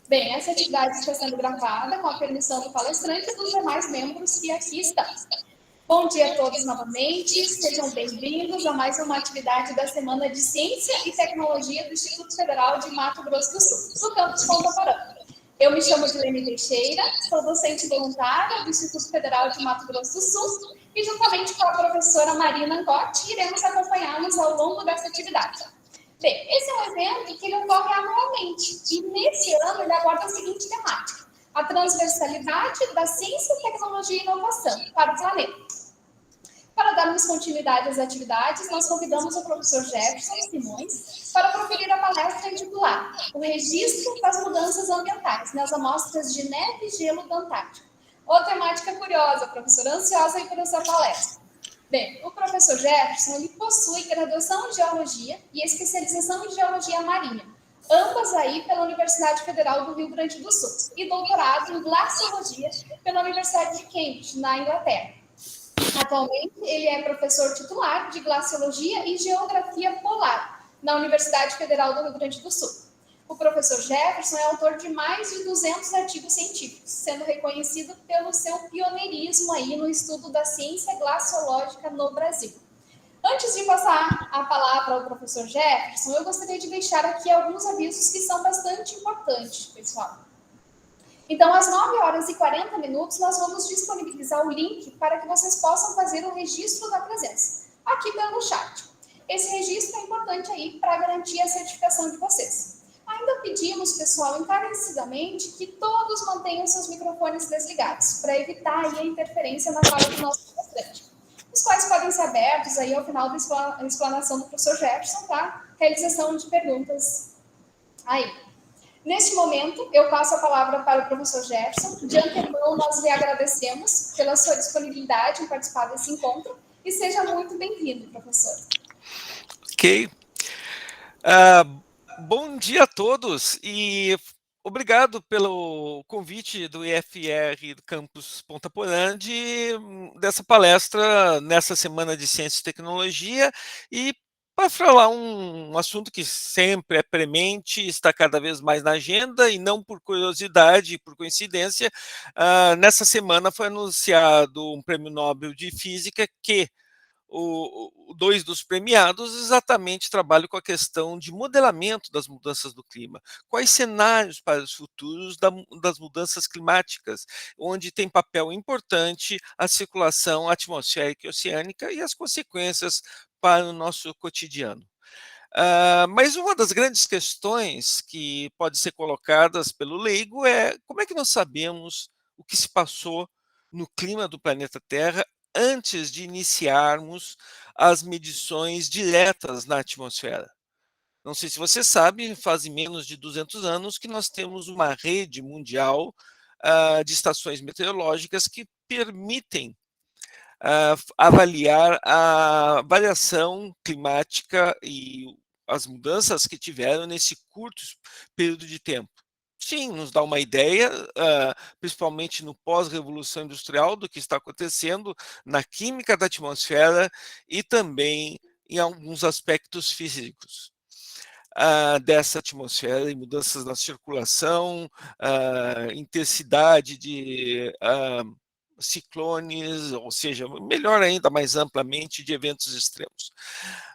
Bem, essa atividade está sendo gravada com a permissão do palestrante e dos demais membros que aqui estão. Bom dia a todos novamente, sejam bem-vindos a mais uma atividade da Semana de Ciência e Tecnologia do Instituto Federal de Mato Grosso do Sul, no campus Ponta Porã. Eu me chamo Dilene Teixeira, sou docente voluntária do Instituto Federal de Mato Grosso do Sul e, juntamente com a professora Marina Angotti, iremos acompanhá-los ao longo dessa atividade. Bem, esse é um evento que ele ocorre anualmente e, nesse ano, ele aborda a seguinte temática: a transversalidade da ciência, tecnologia e inovação para o planeta. Para darmos continuidade às atividades, nós convidamos o professor Jefferson Simões para proferir a palestra intitulada O Registro das Mudanças Ambientais nas Amostras de Neve e Gelo da Antártica. Ô, temática curiosa, professora, ansiosa aí por essa palestra. Bem, o professor Jefferson ele possui graduação em Geologia e especialização em Geologia Marinha, ambas aí pela Universidade Federal do Rio Grande do Sul, e doutorado em Glaciologia pela Universidade de Cambridge, na Inglaterra. Atualmente, ele é professor titular de Glaciologia e Geografia Polar na Universidade Federal do Rio Grande do Sul. O professor Jefferson é autor de mais de 200 artigos científicos, sendo reconhecido pelo seu pioneirismo aí no estudo da ciência glaciológica no Brasil. Antes de passar a palavra ao professor Jefferson, eu gostaria de deixar aqui alguns avisos que são bastante importantes, pessoal. Então, às 9h40, nós vamos disponibilizar o link para que vocês possam fazer o registro da presença, aqui pelo chat. Esse registro é importante aí para garantir a certificação de vocês. Ainda pedimos, pessoal, encarecidamente, que todos mantenham seus microfones desligados, para evitar aí a interferência na fala do nosso palestrante, os quais podem ser abertos aí ao final da explanação do professor Jefferson, tá? Realização de perguntas aí. Neste momento, eu passo a palavra para o professor Jefferson. De antemão, nós lhe agradecemos pela sua disponibilidade em participar desse encontro e seja muito bem-vindo, professor. Ok. Bom dia a todos e obrigado pelo convite do IFR do Campus Ponta Porã dessa palestra nessa Semana de Ciência e Tecnologia e para falar um assunto que sempre é premente, está cada vez mais na agenda e não por curiosidade, por coincidência, nessa semana foi anunciado um prêmio Nobel de Física que dois dos premiados exatamente trabalham com a questão de modelamento das mudanças do clima. Quais cenários para os futuros das mudanças climáticas, onde tem papel importante a circulação atmosférica e oceânica e as consequências para o nosso cotidiano. Mas uma das grandes questões que pode ser colocadas pelo leigo é como é que nós sabemos o que se passou no clima do planeta Terra antes de iniciarmos as medições diretas na atmosfera. Não sei se você sabe, faz menos de 200 anos que nós temos uma rede mundial de estações meteorológicas que permitem avaliar a variação climática e as mudanças que tiveram nesse curto período de tempo. Sim, nos dá uma ideia, principalmente no pós-revolução industrial, do que está acontecendo na química da atmosfera e também em alguns aspectos físicos dessa atmosfera e mudanças na circulação, intensidade de ciclones, ou seja, melhor ainda, mais amplamente, de eventos extremos.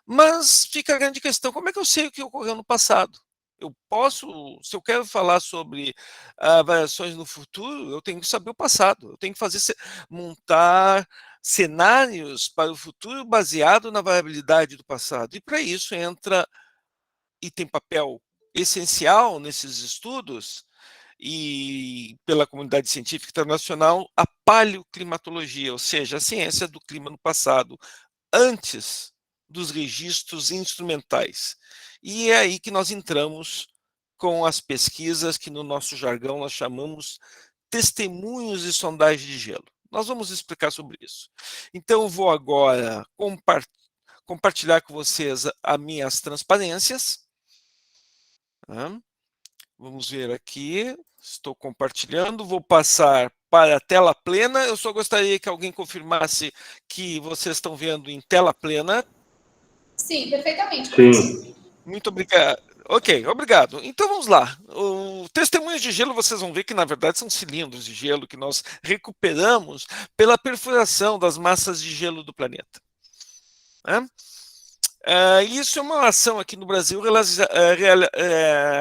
Mas fica a grande questão, como é que eu sei o que ocorreu no passado? Eu posso, se eu quero falar sobre variações no futuro, eu tenho que saber o passado, eu tenho que montar cenários para o futuro baseado na variabilidade do passado. E para isso entra, e tem papel essencial nesses estudos, e pela comunidade científica internacional, a paleoclimatologia, ou seja, a ciência do clima no passado, antes dos registros instrumentais. E é aí que nós entramos com as pesquisas que no nosso jargão nós chamamos testemunhos de sondagem de gelo. Nós vamos explicar sobre isso. Então eu vou agora compartilhar com vocês as minhas transparências. Vamos ver aqui, estou compartilhando, vou passar para a tela plena. Eu só gostaria que alguém confirmasse que vocês estão vendo em tela plena. Sim, perfeitamente. Sim. Muito obrigado. Ok, obrigado. Então vamos lá. O testemunhos de gelo, vocês vão ver que na verdade são cilindros de gelo que nós recuperamos pela perfuração das massas de gelo do planeta. Né? Isso é uma ação aqui no Brasil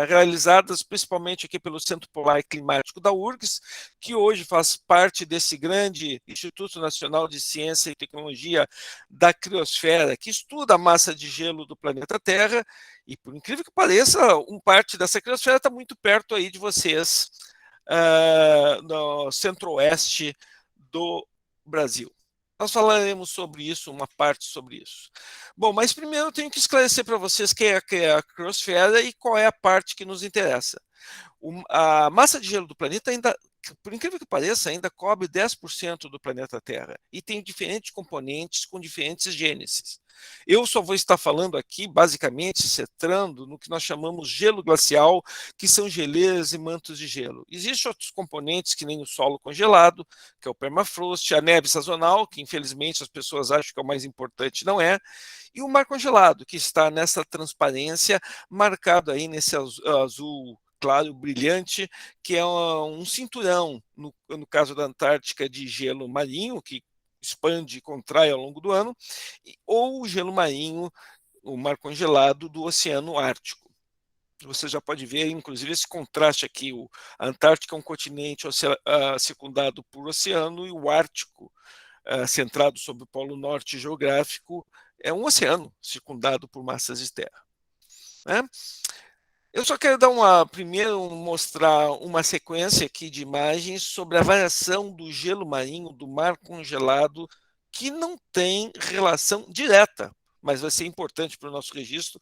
realizadas principalmente aqui pelo Centro Polar e Climático da URGS, que hoje faz parte desse grande Instituto Nacional de Ciência e Tecnologia da Criosfera, que estuda a massa de gelo do planeta Terra, e por incrível que pareça, parte dessa criosfera está muito perto aí de vocês, no centro-oeste do Brasil. Nós falaremos sobre isso, uma parte sobre isso. Bom, mas primeiro eu tenho que esclarecer para vocês que é a criosfera e qual é a parte que nos interessa. A massa de gelo do planeta ainda, por incrível que pareça, ainda cobre 10% do planeta Terra e tem diferentes componentes com diferentes gênesis. Eu só vou estar falando aqui, basicamente, centrando no que nós chamamos gelo glacial, que são geleiras e mantos de gelo. Existem outros componentes, que nem o solo congelado, que é o permafrost, a neve sazonal, que infelizmente as pessoas acham que é o mais importante, não é, e o mar congelado, que está nessa transparência, marcado aí nesse azul claro, brilhante, que é um cinturão, no caso da Antártica, de gelo marinho, que expande e contrai ao longo do ano, ou o gelo marinho, o mar congelado do Oceano Ártico. Você já pode ver, inclusive, esse contraste aqui. A Antártica é um continente circundado por oceano, e o Ártico, centrado sobre o Polo Norte geográfico, é um oceano circundado por massas de terra. Né? Eu só quero primeiro mostrar uma sequência aqui de imagens sobre a variação do gelo marinho do mar congelado, que não tem relação direta, mas vai ser importante para o nosso registro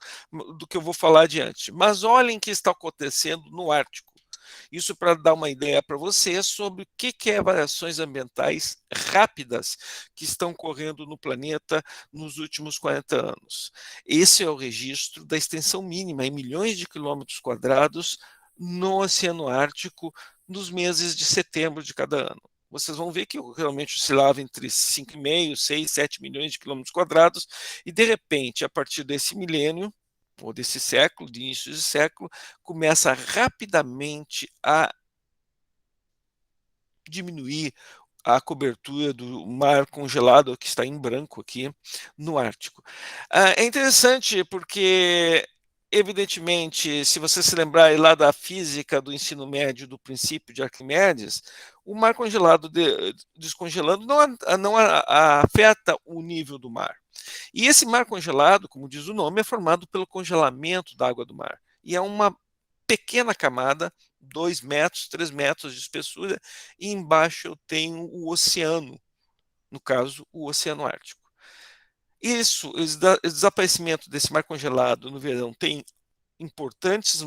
do que eu vou falar adiante. Mas olhem o que está acontecendo no Ártico. Isso para dar uma ideia para você sobre o que é variações ambientais rápidas que estão ocorrendo no planeta nos últimos 40 anos. Esse é o registro da extensão mínima em milhões de quilômetros quadrados no Oceano Ártico nos meses de setembro de cada ano. Vocês vão ver que realmente oscilava entre 5,5, 6, 7 milhões de quilômetros quadrados, e de repente, a partir desse milênio, ou desse século, de início de século, começa rapidamente a diminuir a cobertura do mar congelado, que está em branco aqui, no Ártico. É interessante porque, evidentemente, se você se lembrar lá da física do ensino médio, do princípio de Arquimedes, o mar congelado descongelando não afeta o nível do mar. E esse mar congelado, como diz o nome, é formado pelo congelamento da água do mar. E é uma pequena camada, 2 metros, 3 metros de espessura, e embaixo eu tenho o oceano, no caso, o Oceano Ártico. O desaparecimento desse mar congelado no verão tem importantes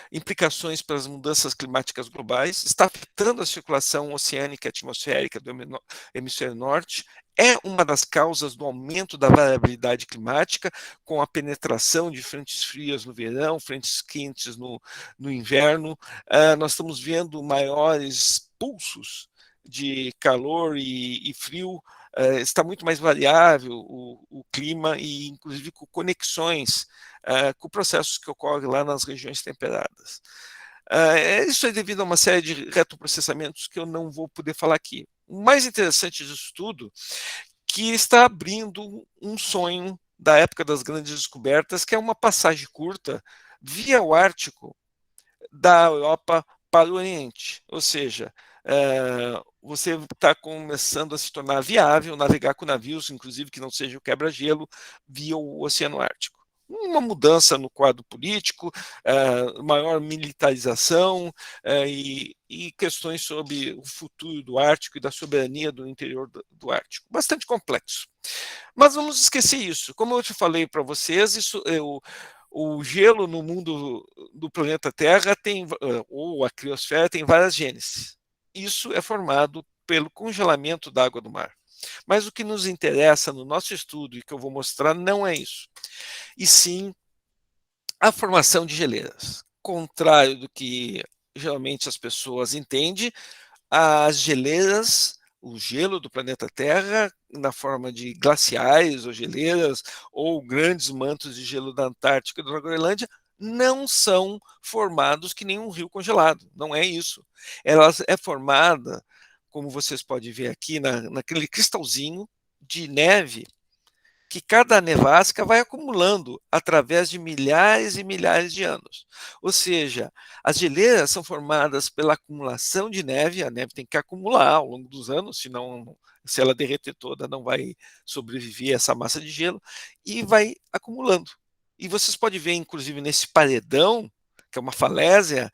implicações para as mudanças climáticas globais, está afetando a circulação oceânica e atmosférica do hemisfério norte, é uma das causas do aumento da variabilidade climática, com a penetração de frentes frias no verão, frentes quentes no inverno. Nós estamos vendo maiores pulsos de calor e frio. Está muito mais variável o clima, e inclusive com conexões com processos que ocorrem lá nas regiões temperadas. Isso é devido a uma série de retroprocessamentos que eu não vou poder falar aqui. O mais interessante disso tudo, que está abrindo um sonho da época das grandes descobertas, que é uma passagem curta via o Ártico da Europa para o Oriente. Ou seja, você está começando a se tornar viável navegar com navios, inclusive que não seja o quebra-gelo, via o Oceano Ártico. Uma mudança no quadro político, maior militarização, e questões sobre o futuro do Ártico e da soberania do interior do Ártico. Bastante complexo. Mas vamos esquecer isso. Como eu te falei para vocês, o gelo no mundo do planeta Terra ou a criosfera, tem várias gênesis. Isso é formado pelo congelamento da água do mar. Mas o que nos interessa no nosso estudo, e que eu vou mostrar, não é isso, e sim a formação de geleiras. Contrário do que geralmente as pessoas entendem, as geleiras, o gelo do planeta Terra, na forma de glaciais ou geleiras, ou grandes mantos de gelo da Antártica e da Groenlândia, não são formados que nem um rio congelado, não é isso. Ela é formada, como vocês podem ver aqui, naquele cristalzinho de neve que cada nevasca vai acumulando através de milhares e milhares de anos. Ou seja, as geleiras são formadas pela acumulação de neve, a neve tem que acumular ao longo dos anos, senão, se ela derreter toda, não vai sobreviver essa massa de gelo, e vai acumulando. E vocês podem ver, inclusive, nesse paredão, que é uma falésia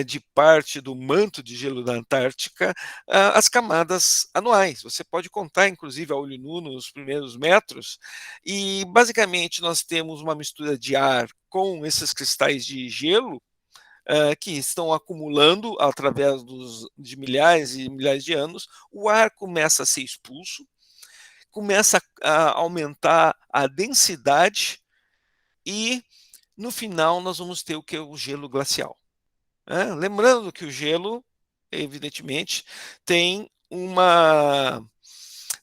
de parte do manto de gelo da Antártica, as camadas anuais. Você pode contar, inclusive, a olho nu nos primeiros metros, e basicamente nós temos uma mistura de ar com esses cristais de gelo que estão acumulando através de milhares e milhares de anos. O ar começa a ser expulso, começa a aumentar a densidade e no final nós vamos ter o que é o gelo glacial. Lembrando que o gelo, evidentemente, tem uma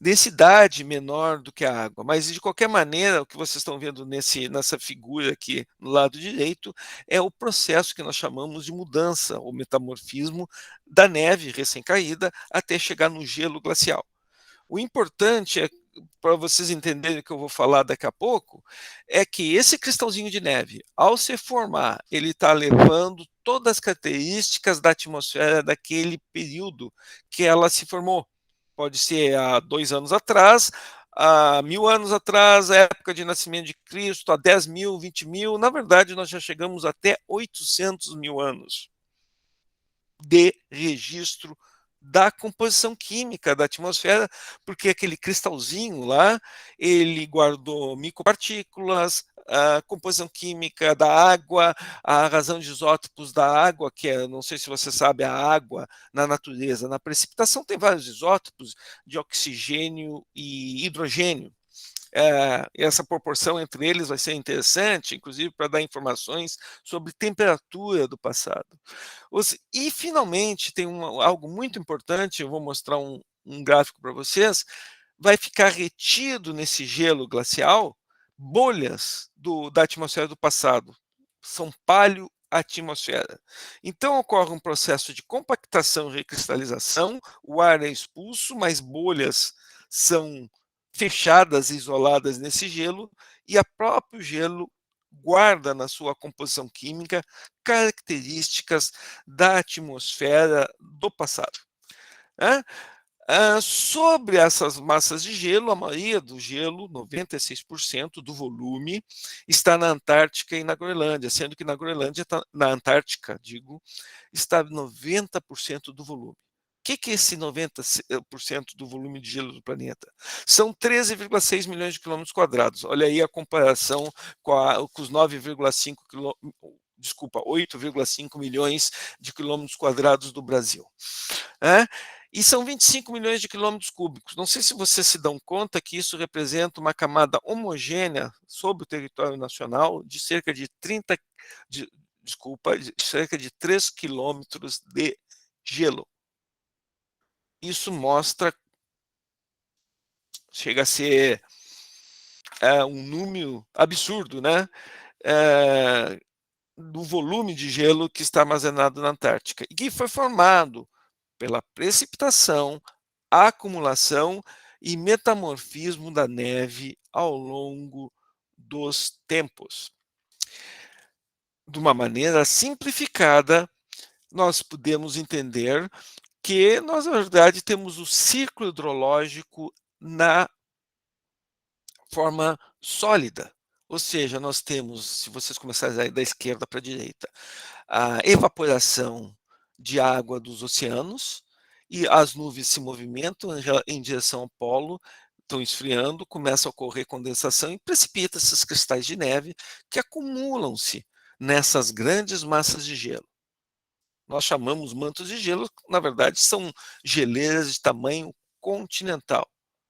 densidade menor do que a água, mas de qualquer maneira, o que vocês estão vendo nessa figura aqui no lado direito é o processo que nós chamamos de mudança, ou metamorfismo da neve recém-caída até chegar no gelo glacial. O importante é, para vocês entenderem o que eu vou falar daqui a pouco, é que esse cristalzinho de neve, ao se formar, ele está levando todas as características da atmosfera daquele período que ela se formou. Pode ser há 2 anos atrás, há 1.000 anos atrás, a época de nascimento de Cristo, há 10 mil, 20 mil. Na verdade, nós já chegamos até 800 mil anos de registro da composição química da atmosfera, porque aquele cristalzinho lá, ele guardou micropartículas, a composição química da água, a razão de isótopos da água, que é, não sei se você sabe, a água na natureza, na precipitação tem vários isótopos de oxigênio e hidrogênio. Essa proporção entre eles vai ser interessante, inclusive para dar informações sobre temperatura do passado. E, finalmente, tem algo muito importante, eu vou mostrar um gráfico para vocês, vai ficar retido nesse gelo glacial bolhas da atmosfera do passado. São paleoatmosfera. Então, ocorre um processo de compactação e recristalização, o ar é expulso, mas bolhas são fechadas e isoladas nesse gelo, e o próprio gelo guarda na sua composição química características da atmosfera do passado. Sobre essas massas de gelo, a maioria do gelo, 96% do volume, está na Antártica e na Groenlândia, sendo que na Groenlândia, na Antártica, digo, está 90% do volume. O que é esse 90% do volume de gelo do planeta? São 13,6 milhões de quilômetros quadrados. Olha aí a comparação com os 8,5 milhões de quilômetros quadrados do Brasil. E são 25 milhões de quilômetros cúbicos. Não sei se vocês se dão conta que isso representa uma camada homogênea sobre o território nacional de cerca de cerca de 3 quilômetros de gelo. Isso mostra, chega a ser um número absurdo, né? Do volume de gelo que está armazenado na Antártica e que foi formado pela precipitação, acumulação e metamorfismo da neve ao longo dos tempos. De uma maneira simplificada, nós podemos entender que nós, na verdade, temos o ciclo hidrológico na forma sólida. Ou seja, nós temos, se vocês começarem da esquerda para a direita, a evaporação de água dos oceanos, e as nuvens se movimentam em direção ao polo, estão esfriando, começa a ocorrer condensação e precipita esses cristais de neve que acumulam-se nessas grandes massas de gelo. Nós chamamos mantos de gelo, na verdade são geleiras de tamanho continental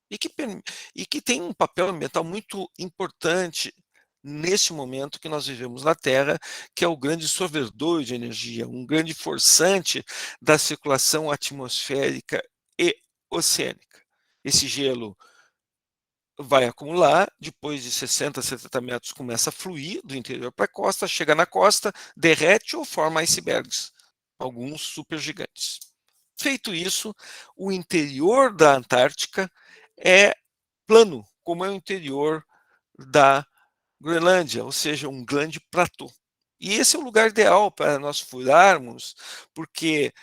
e que tem um papel ambiental muito importante neste momento que nós vivemos na Terra, que é o grande sorvedor de energia, um grande forçante da circulação atmosférica e oceânica. Esse gelo vai acumular, depois de 60, 70 metros começa a fluir do interior para a costa, chega na costa, derrete ou forma icebergs, alguns supergigantes. Feito isso, o interior da Antártica é plano, como é o interior da Groenlândia, ou seja, um grande platô. E esse é o lugar ideal para nós furarmos, porque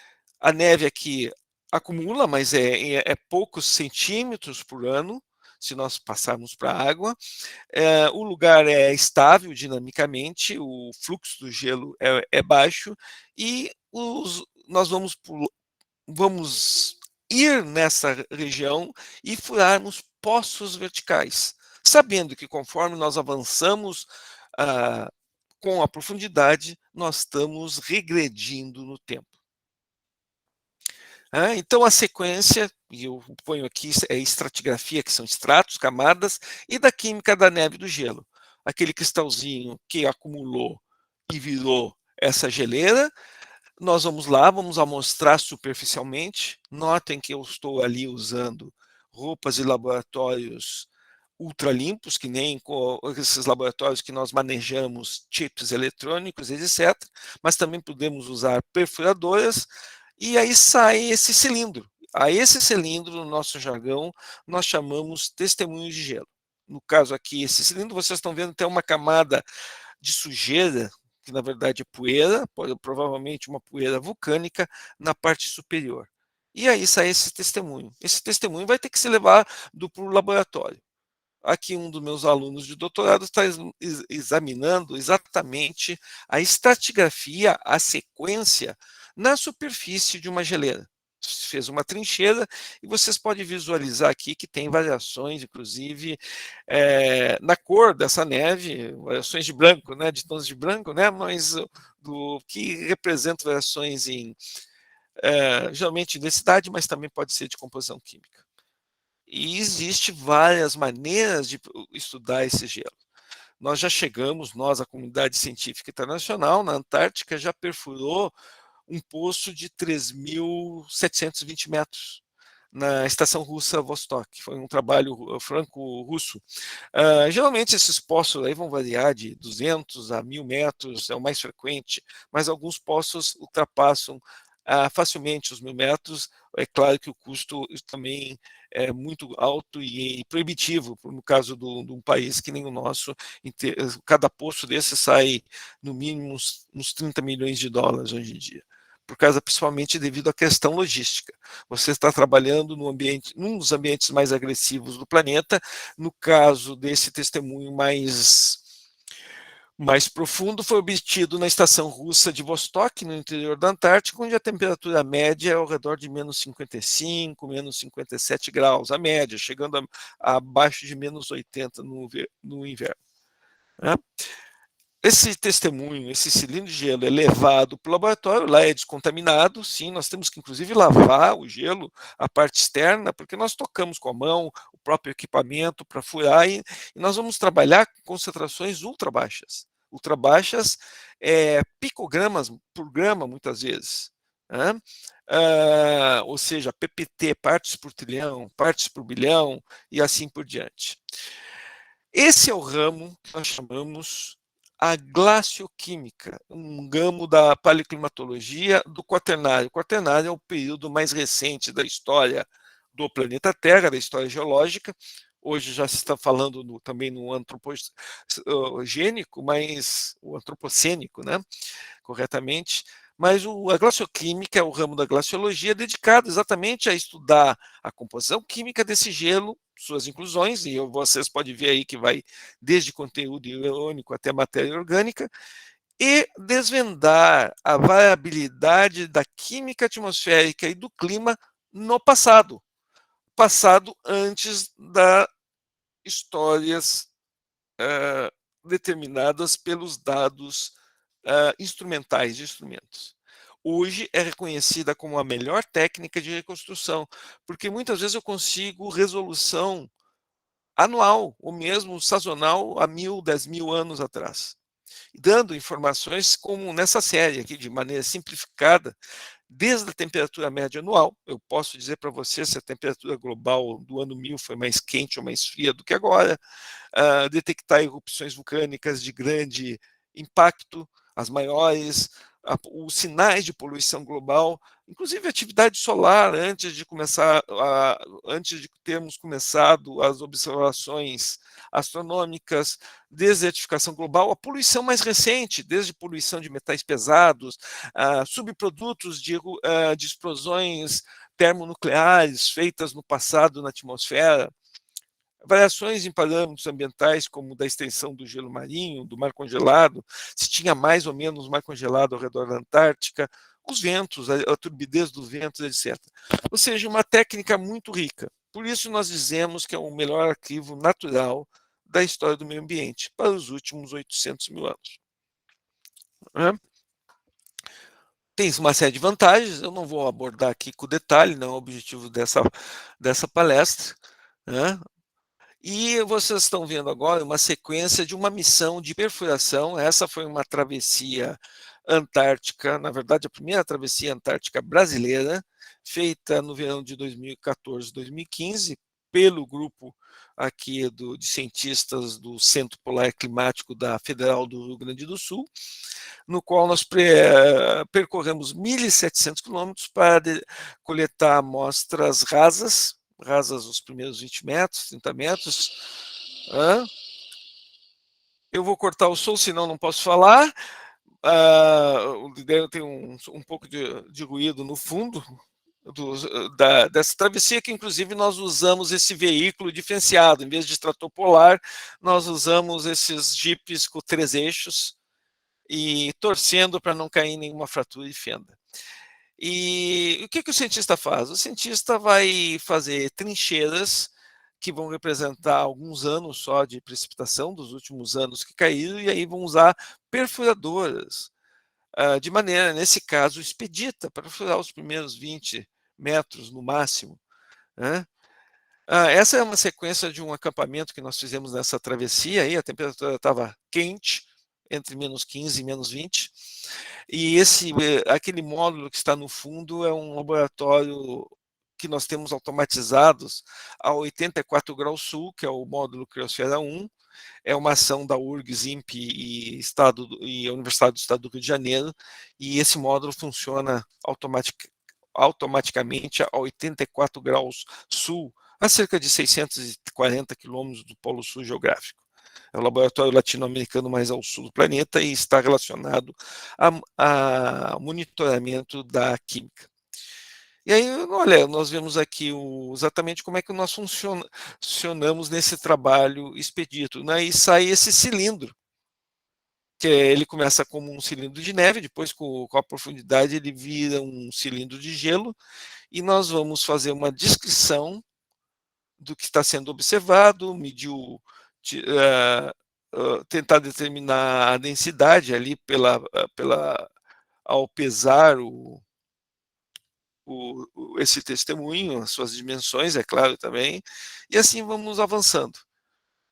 a neve aqui acumula, mas é poucos centímetros por ano, se nós passarmos para a água. O lugar é estável dinamicamente, o fluxo do gelo é baixo, e nós vamos ir nessa região e furarmos poços verticais, sabendo que conforme nós avançamos com a profundidade, nós estamos regredindo no tempo. Então, a sequência, e eu ponho aqui, é estratigrafia, que são estratos, camadas, e da química da neve e do gelo. Aquele cristalzinho que acumulou e virou essa geleira, nós vamos lá, vamos amostrar superficialmente. Notem que eu estou ali usando roupas de laboratórios ultralimpos, que nem esses laboratórios que nós manejamos chips eletrônicos, etc. Mas também podemos usar perfuradoras, e aí sai esse cilindro. A esse cilindro, no nosso jargão, nós chamamos testemunho de gelo. No caso aqui, esse cilindro, vocês estão vendo, tem uma camada de sujeira, que na verdade é poeira, provavelmente uma poeira vulcânica, na parte superior. E aí sai esse testemunho. Esse testemunho vai ter que ser levado para o laboratório. Aqui um dos meus alunos de doutorado está examinando exatamente a estratigrafia, a sequência na superfície de uma geleira. Fez uma trincheira e vocês podem visualizar aqui que tem variações, inclusive, na cor dessa neve, variações de branco, né, de tons de branco, né, mas do que representa variações em, geralmente, densidade, mas também pode ser de composição química. E existe várias maneiras de estudar esse gelo. Nós já chegamos, a comunidade científica internacional, na Antártica, já perfurou um poço de 3.720 metros na estação russa Vostok. Foi um trabalho franco-russo. Geralmente esses poços aí vão variar de 200 a 1.000 metros, é o mais frequente, mas alguns poços ultrapassam facilmente os 1.000 metros. É claro que o custo também é muito alto e proibitivo, no caso de um país que nem o nosso. Cada poço desse sai no mínimo uns 30 milhões de dólares hoje em dia, por causa principalmente devido à questão logística. Você está trabalhando num dos ambientes mais agressivos do planeta. No caso desse testemunho mais profundo, foi obtido na estação russa de Vostok, no interior da Antártica, onde a temperatura média é ao redor de menos 55, menos 57 graus, a média, chegando abaixo de menos 80 no inverno. Né? Esse testemunho, esse cilindro de gelo é levado para o laboratório, lá é descontaminado, sim, nós temos que inclusive lavar o gelo, a parte externa, porque nós tocamos com a mão, o próprio equipamento para furar, e nós vamos trabalhar com concentrações ultra baixas, picogramas por grama, muitas vezes. Né? Ou seja, PPT, partes por trilhão, partes por bilhão, e assim por diante. Esse é o ramo que nós chamamos a glacioquímica, um ramo da paleoclimatologia do Quaternário. O Quaternário é o período mais recente da história do planeta Terra, da história geológica. Hoje já se está falando também no antropogênico, mas o antropocênico, né, corretamente. Mas a glacioquímica é o ramo da glaciologia dedicado exatamente a estudar a composição química desse gelo, suas inclusões, e vocês podem ver aí que vai desde conteúdo iônico até matéria orgânica, e desvendar a variabilidade da química atmosférica e do clima no passado antes das histórias determinadas pelos dados instrumentais de instrumentos. Hoje é reconhecida como a melhor técnica de reconstrução, porque muitas vezes eu consigo resolução anual, ou mesmo sazonal, há 1.000, 10.000 anos atrás, dando informações como nessa série aqui, de maneira simplificada, desde a temperatura média anual. Eu posso dizer para você se a temperatura global do ano 1000 foi mais quente ou mais fria do que agora, detectar erupções vulcânicas de grande impacto, as maiores, os sinais de poluição global, inclusive a atividade solar antes de termos começado as observações astronômicas, desertificação global, a poluição mais recente, desde poluição de metais pesados, subprodutos de explosões termonucleares feitas no passado na atmosfera, variações em parâmetros ambientais, como da extensão do gelo marinho, do mar congelado, se tinha mais ou menos mar congelado ao redor da Antártica, os ventos, a turbidez dos ventos, etc. Ou seja, uma técnica muito rica. Por isso nós dizemos que é o melhor arquivo natural da história do meio ambiente para os últimos 800 mil anos. Tem uma série de vantagens, eu não vou abordar aqui com detalhe, não é o objetivo dessa palestra, né? E vocês estão vendo agora uma sequência de uma missão de perfuração. Essa foi uma travessia antártica, na verdade, a primeira travessia antártica brasileira, feita no verão de 2014, 2015, pelo grupo aqui de cientistas do Centro Polar Climático da Federal do Rio Grande do Sul, no qual nós percorremos 1.700 quilômetros para coletar amostras rasas os primeiros 20 metros, 30 metros. Eu vou cortar o som, senão não posso falar. Tem um pouco de ruído no fundo dessa travessia, que inclusive nós usamos esse veículo diferenciado. Em vez de trator polar, nós usamos esses jipes com 3 eixos e torcendo para não cair nenhuma fratura e fenda. E o que o cientista faz? O cientista vai fazer trincheiras que vão representar alguns anos só de precipitação dos últimos anos que caíram, e aí vão usar perfuradoras, de maneira, nesse caso, expedita, para perfurar os primeiros 20 metros no máximo, né? Essa é uma sequência de um acampamento que nós fizemos nessa travessia, aí a temperatura estava quente, entre menos 15 e menos 20, e aquele módulo que está no fundo é um laboratório que nós temos automatizados a 84 graus sul, que é o módulo Criosfera 1, é uma ação da URGS, INPE e a Universidade do Estado do Rio de Janeiro, e esse módulo funciona automaticamente a 84 graus sul, a cerca de 640 quilômetros do Polo Sul geográfico. É o laboratório latino-americano mais ao sul do planeta e está relacionado a monitoramento da química. E aí, olha, nós vemos aqui exatamente como é que nós funcionamos nesse trabalho expedito, né? E sai esse cilindro, que ele começa como um cilindro de neve, depois com a profundidade ele vira um cilindro de gelo, e nós vamos fazer uma descrição do que está sendo observado, tentar determinar a densidade ali ao pesar esse testemunho, as suas dimensões, é claro, também, e assim vamos avançando.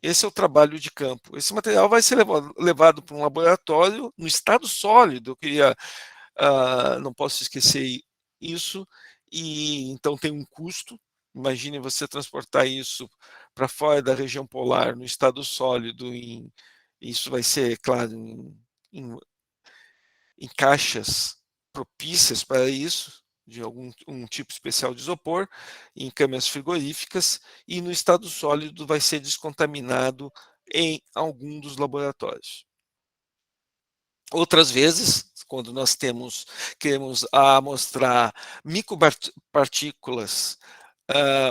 Esse é o trabalho de campo. Esse material vai ser levado para um laboratório no estado sólido. Eu queria, não posso esquecer isso, e então tem um custo. Imagine você transportar isso para fora da região polar, no estado sólido, isso vai ser, claro, em caixas propícias para isso, de um tipo especial de isopor, em câmeras frigoríficas, e no estado sólido vai ser descontaminado em algum dos laboratórios. Outras vezes, quando nós queremos amostrar micropartículas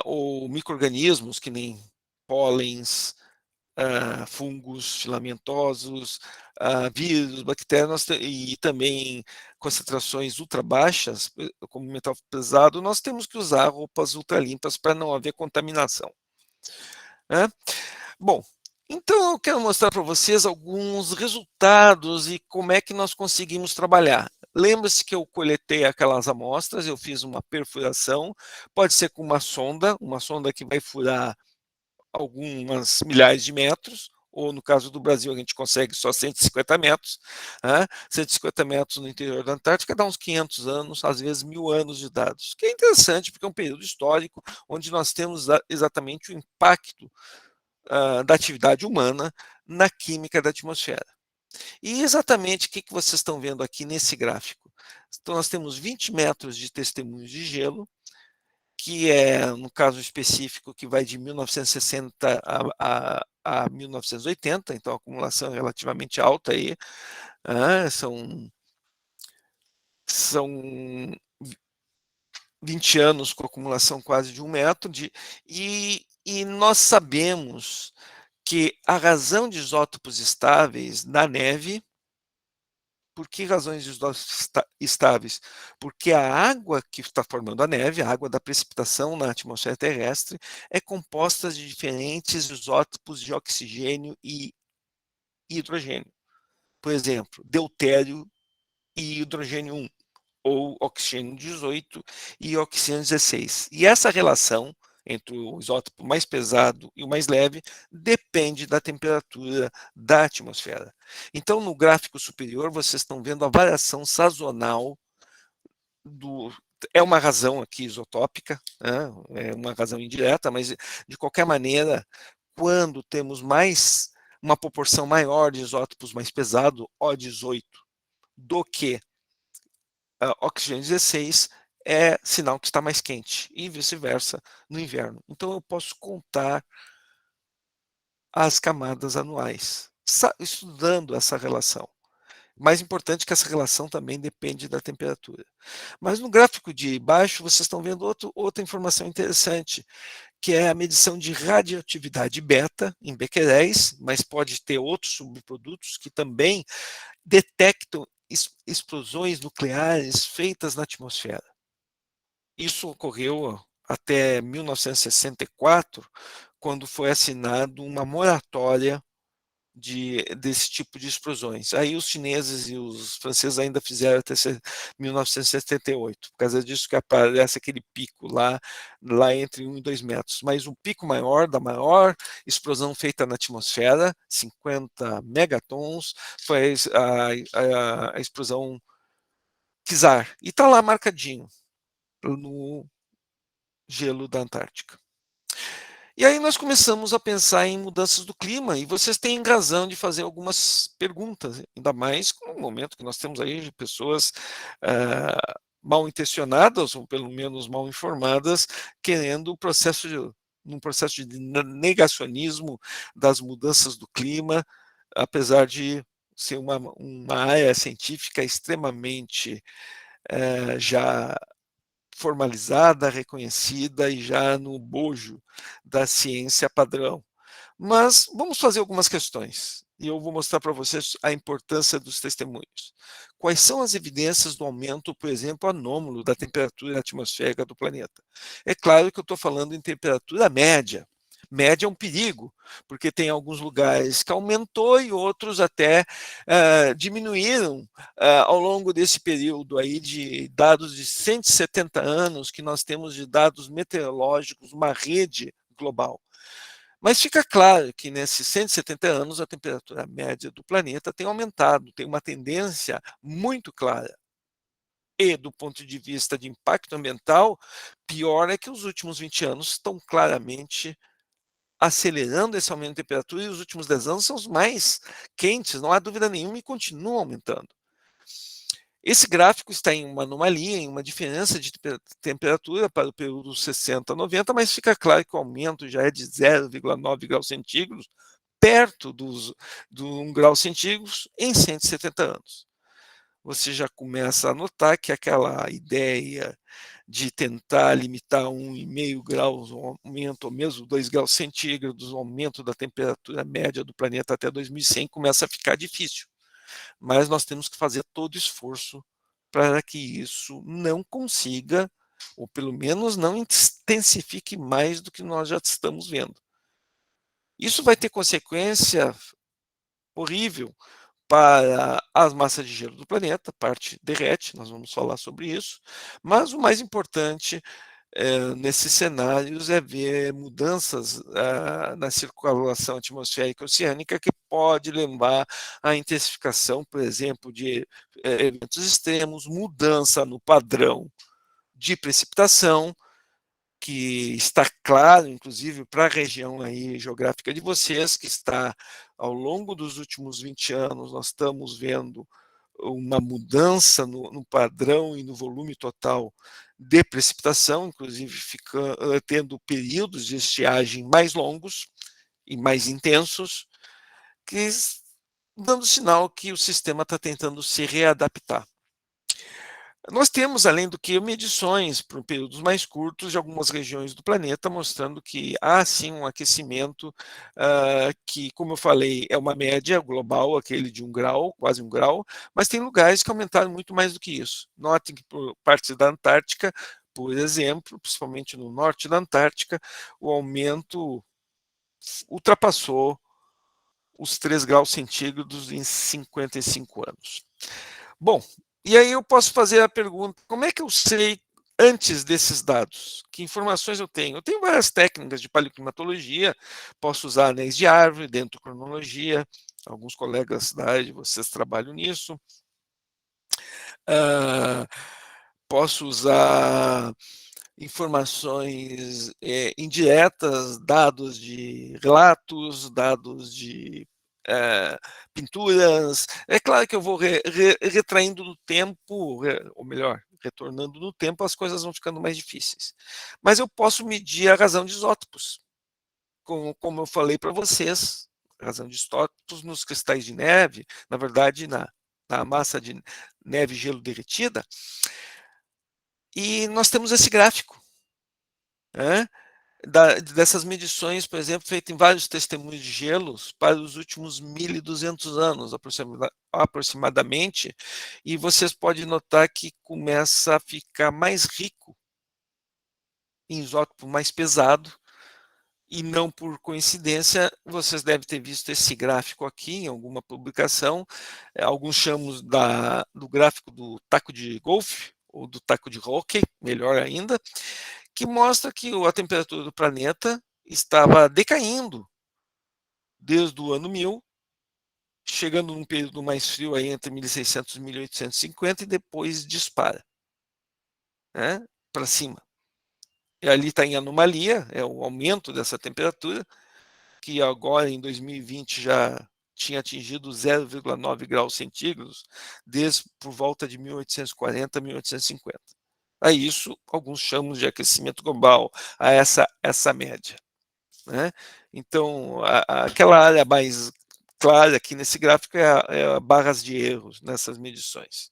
ou micro-organismos, que nem pólens, fungos filamentosos, vírus, bactérias, e também concentrações ultra baixas, como metal pesado, nós temos que usar roupas ultralimpas para não haver contaminação. Bom, então eu quero mostrar para vocês alguns resultados e como é que nós conseguimos trabalhar. Lembre-se que eu coletei aquelas amostras, eu fiz uma perfuração, pode ser com uma sonda que vai furar algumas milhares de metros, ou no caso do Brasil a gente consegue só 150 metros, 150 metros no interior da Antártica dá uns 500 anos, às vezes 1000 anos de dados, que é interessante porque é um período histórico onde nós temos exatamente o impacto da atividade humana na química da atmosfera. E exatamente o que vocês estão vendo aqui nesse gráfico? Então nós temos 20 metros de testemunhos de gelo, que é, no caso específico, que vai de 1960 a 1980, então a acumulação é relativamente alta aí, são 20 anos com acumulação quase de 1 metro, e nós sabemos que a razão de isótopos estáveis na neve. Por que razões de isótopos estáveis? Porque a água que está formando a neve, a água da precipitação na atmosfera terrestre, é composta de diferentes isótopos de oxigênio e hidrogênio. Por exemplo, deutério e hidrogênio 1, ou oxigênio 18 e oxigênio 16. E essa relação entre o isótopo mais pesado e o mais leve depende da temperatura da atmosfera. Então, no gráfico superior, vocês estão vendo a variação sazonal é uma razão aqui isotópica, é uma razão indireta, mas de qualquer maneira, quando temos uma proporção maior de isótopos mais pesados, O18, do que oxigênio 16, é sinal que está mais quente, e vice-versa no inverno. Então eu posso contar as camadas anuais, estudando essa relação. Mais importante que essa relação também depende da temperatura. Mas no gráfico de baixo, vocês estão vendo outra informação interessante, que é a medição de radioatividade beta em bequeréis, mas pode ter outros subprodutos que também detectam explosões nucleares feitas na atmosfera. Isso ocorreu até 1964, quando foi assinado uma moratória desse tipo de explosões. Aí os chineses e os franceses ainda fizeram até 1978, por causa disso que aparece aquele pico lá entre 1 e 2 metros. Mas o pico maior, da maior explosão feita na atmosfera, 50 megatons, foi a explosão Kizar. E está lá marcadinho no gelo da Antártica. E aí nós começamos a pensar em mudanças do clima, e vocês têm razão de fazer algumas perguntas, ainda mais no momento que nós temos aí pessoas mal intencionadas, ou pelo menos mal informadas, querendo num processo de negacionismo das mudanças do clima, apesar de ser uma área científica extremamente já formalizada, reconhecida e já no bojo da ciência padrão. Mas vamos fazer algumas questões e eu vou mostrar para vocês a importância dos testemunhos. Quais são as evidências do aumento, por exemplo, anômalo da temperatura atmosférica do planeta? É claro que eu estou falando em temperatura média. Média é um perigo, porque tem alguns lugares que aumentou e outros até diminuíram ao longo desse período aí de dados de 170 anos que nós temos de dados meteorológicos, uma rede global. Mas fica claro que nesses 170 anos a temperatura média do planeta tem aumentado, tem uma tendência muito clara. E do ponto de vista de impacto ambiental, pior é que os últimos 20 anos estão claramente acelerando esse aumento de temperatura, e os últimos 10 anos são os mais quentes, não há dúvida nenhuma, e continuam aumentando. Esse gráfico está em uma anomalia, em uma diferença de temperatura para o período 60 a 90, mas fica claro que o aumento já é de 0,9 graus centígrados, perto do 1 grau centígrados em 170 anos. Você já começa a notar que aquela ideia de tentar limitar 1,5 graus o aumento, ou mesmo 2 graus centígrados, o aumento da temperatura média do planeta até 2100 começa a ficar difícil. Mas nós temos que fazer todo o esforço para que isso não consiga, ou pelo menos não intensifique mais do que nós já estamos vendo. Isso vai ter consequência horrível para as massas de gelo do planeta, parte derrete, nós vamos falar sobre isso, mas o mais importante nesses cenários é ver mudanças na circulação atmosférica oceânica que pode levar à intensificação, por exemplo, de eventos extremos, mudança no padrão de precipitação, que está claro, inclusive, para a região aí geográfica de vocês, que está ao longo dos últimos 20 anos, nós estamos vendo uma mudança no padrão e no volume total de precipitação, inclusive tendo períodos de estiagem mais longos e mais intensos, que dando sinal que o sistema está tentando se readaptar. Nós temos, além do que, medições por períodos mais curtos de algumas regiões do planeta, mostrando que há sim um aquecimento que, como eu falei, é uma média global, aquele de 1 grau, quase 1 grau, mas tem lugares que aumentaram muito mais do que isso. Notem que por parte da Antártica, por exemplo, principalmente no norte da Antártica, o aumento ultrapassou os 3 graus centígrados em 55 anos. Bom, e aí eu posso fazer a pergunta, como é que eu sei antes desses dados? Que informações eu tenho? Eu tenho várias técnicas de paleoclimatologia, posso usar anéis de árvore, dendrocronologia, alguns colegas da área de vocês trabalham nisso. Posso usar informações indiretas, dados de relatos, dados de pinturas. É claro que eu vou retraindo no tempo, ou melhor, retornando no tempo, as coisas vão ficando mais difíceis. Mas eu posso medir a razão de isótopos, como eu falei para vocês, a razão de isótopos nos cristais de neve, na verdade, na massa de neve e gelo derretida. E nós temos esse gráfico, né, dessas medições, por exemplo, feitas em vários testemunhos de gelos para os últimos 1.200 anos, aproximadamente, e vocês podem notar que começa a ficar mais rico em isótopo mais pesado, e não por coincidência, vocês devem ter visto esse gráfico aqui em alguma publicação, alguns chamam do gráfico do taco de golfe, ou do taco de hóquei, melhor ainda, que mostra que a temperatura do planeta estava decaindo desde o ano 1000, chegando num período mais frio aí entre 1600 e 1850 e depois dispara, né, para cima. E ali está em anomalia, é o aumento dessa temperatura, que agora em 2020 já tinha atingido 0,9 graus centígrados, desde por volta de 1840 a 1850. A isso, alguns chamam de aquecimento global, a essa média, né? Então, aquela área mais clara aqui nesse gráfico é barras de erros nessas medições.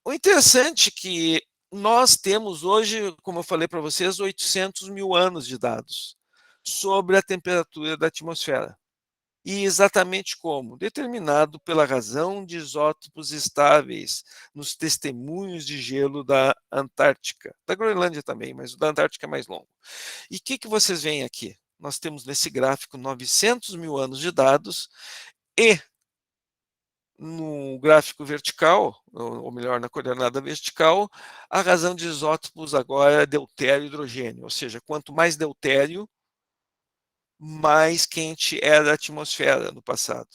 O interessante é que nós temos hoje, como eu falei para vocês, 800 mil anos de dados sobre a temperatura da atmosfera. E exatamente como? Determinado pela razão de isótopos estáveis nos testemunhos de gelo da Antártica, da Groenlândia também, mas o da Antártica é mais longo. E o que vocês veem aqui? Nós temos nesse gráfico 900 mil anos de dados e no gráfico vertical, ou melhor, na coordenada vertical, a razão de isótopos agora é deutério e hidrogênio, ou seja, quanto mais deutério, mais quente era a atmosfera no passado.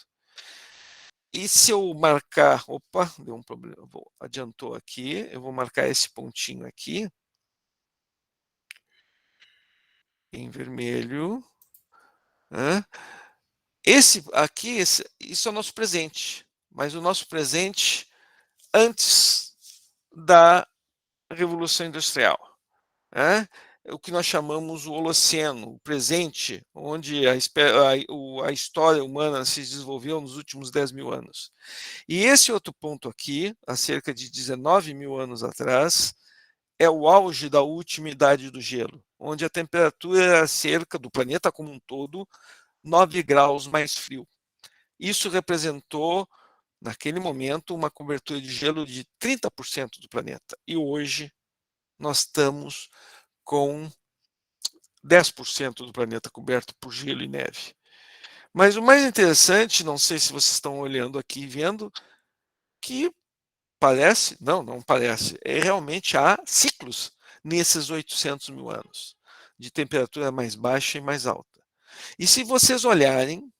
E se eu marcar, opa, deu um problema, adiantou aqui, eu vou marcar esse pontinho aqui, em vermelho, né? Esse aqui, isso é o nosso presente, mas o nosso presente antes da Revolução Industrial, né? O que nós chamamos o Holoceno, o presente, onde a história humana se desenvolveu nos últimos 10 mil anos. E esse outro ponto aqui, há cerca de 19 mil anos atrás, é o auge da última idade do gelo, onde a temperatura era cerca do planeta como um todo 9 graus mais frio. Isso representou, naquele momento, uma cobertura de gelo de 30% do planeta. E hoje nós estamos com 10% do planeta coberto por gelo e neve. Mas o mais interessante, não sei se vocês estão olhando aqui e vendo, que parece, não parece, realmente há ciclos nesses 800 mil anos, de temperatura mais baixa e mais alta. E se vocês olharem,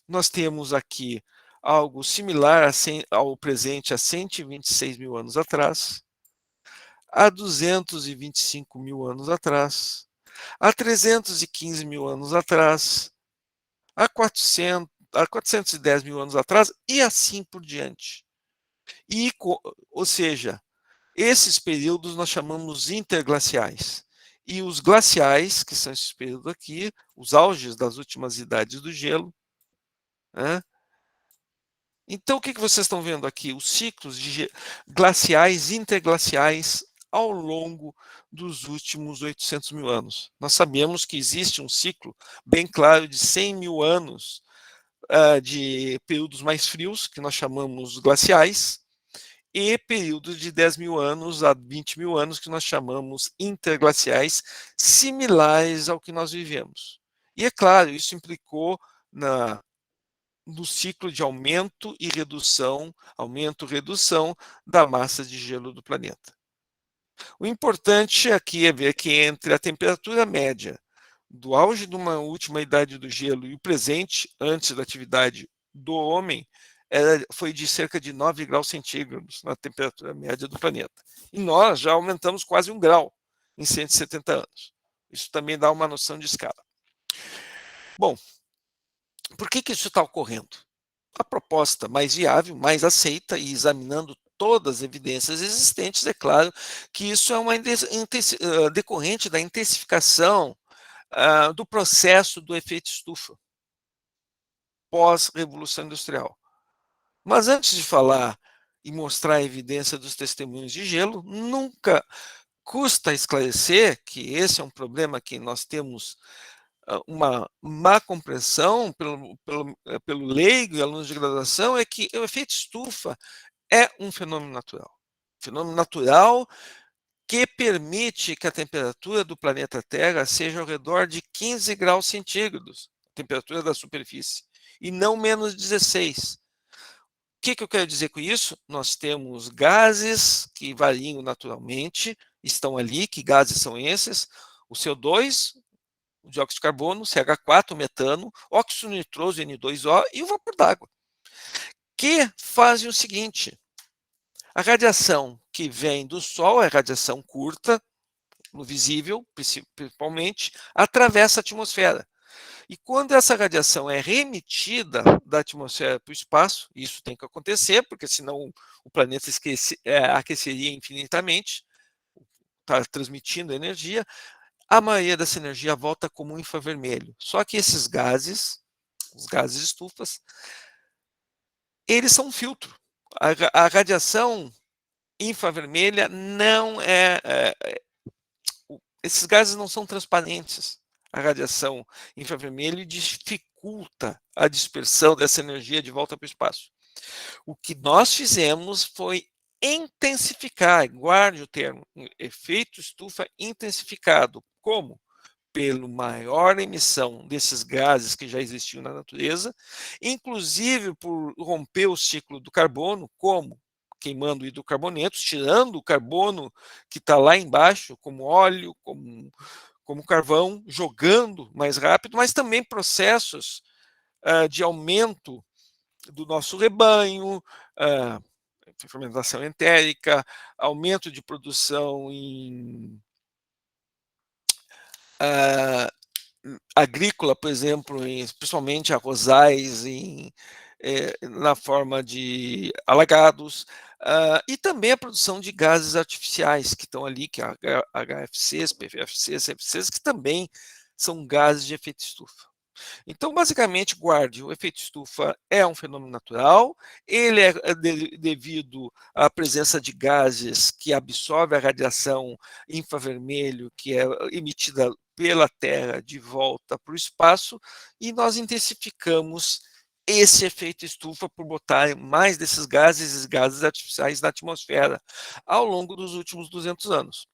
nós temos aqui algo similar ao presente há 126 mil anos atrás, há 225 mil anos atrás, há 315 mil anos atrás, há 410 mil anos atrás e assim por diante. Ou seja, esses períodos nós chamamos interglaciais. E os glaciais, que são esses períodos aqui, os auges das últimas idades do gelo. Né? Então, o que vocês estão vendo aqui? Os ciclos de glaciais, interglaciais, ao longo dos últimos 800 mil anos. Nós sabemos que existe um ciclo bem claro de 100 mil anos de períodos mais frios, que nós chamamos glaciais, e períodos de 10 mil anos a 20 mil anos, que nós chamamos interglaciais, similares ao que nós vivemos. E é claro, isso implicou no ciclo de aumento e redução da massa de gelo do planeta. O importante aqui é ver que entre a temperatura média do auge de uma última idade do gelo e o presente, antes da atividade do homem, foi de cerca de 9 graus centígrados na temperatura média do planeta. E nós já aumentamos quase 1 grau em 170 anos. Isso também dá uma noção de escala. Bom, por que isso está ocorrendo? A proposta mais viável, mais aceita, e examinando todas as evidências existentes, é claro que isso é uma decorrente da intensificação do processo do efeito estufa pós-revolução industrial. Mas antes de falar e mostrar a evidência dos testemunhos de gelo, nunca custa esclarecer que esse é um problema que nós temos uma má compreensão pelo leigo e alunos de graduação, é que o efeito estufa é um fenômeno natural. Fenômeno natural que permite que a temperatura do planeta Terra seja ao redor de 15 graus centígrados, temperatura da superfície, e não menos 16. O que eu quero dizer com isso? Nós temos gases que variam naturalmente, estão ali. Que gases são esses? O CO2, o dióxido de carbono, CH4, o metano, óxido nitroso, N2O, e o vapor d'água, que fazem o seguinte: a radiação que vem do Sol é radiação curta, no visível, principalmente, atravessa a atmosfera. E quando essa radiação é reemitida da atmosfera para o espaço, isso tem que acontecer, porque senão o planeta aqueceria infinitamente, está transmitindo energia, a maioria dessa energia volta como infravermelho. Só que esses gases, os gases estufas, eles são um filtro. A radiação infravermelha não esses gases não são transparentes. A radiação infravermelha dificulta a dispersão dessa energia de volta para o espaço. O que nós fizemos foi intensificar, guarde o termo, efeito estufa intensificado. Como? Pela maior emissão desses gases que já existiam na natureza, inclusive por romper o ciclo do carbono. Como? Queimando hidrocarbonetos, tirando o carbono que está lá embaixo, como óleo, como carvão, jogando mais rápido, mas também processos de aumento do nosso rebanho, fermentação entérica, aumento de produção agrícola, por exemplo, principalmente arrozais, na forma de alagados, e também a produção de gases artificiais que estão ali, que é HFCs, PFCs, CFCs, que também são gases de efeito estufa. Então, basicamente, guarde, o efeito estufa é um fenômeno natural, ele é devido à presença de gases que absorvem a radiação infravermelho que é emitida pela Terra de volta para o espaço, e nós intensificamos esse efeito estufa por botar mais desses gases e gases artificiais na atmosfera ao longo dos últimos 200 anos.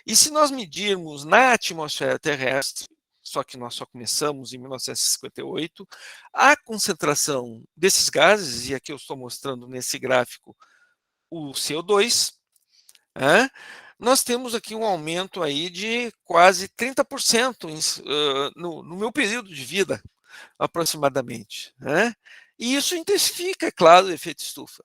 E se nós medirmos na atmosfera terrestre, só que nós só começamos em 1958, a concentração desses gases, e aqui eu estou mostrando nesse gráfico o CO2, nós temos aqui um aumento aí de quase 30% no meu período de vida, aproximadamente, né? E isso intensifica, é claro, o efeito estufa.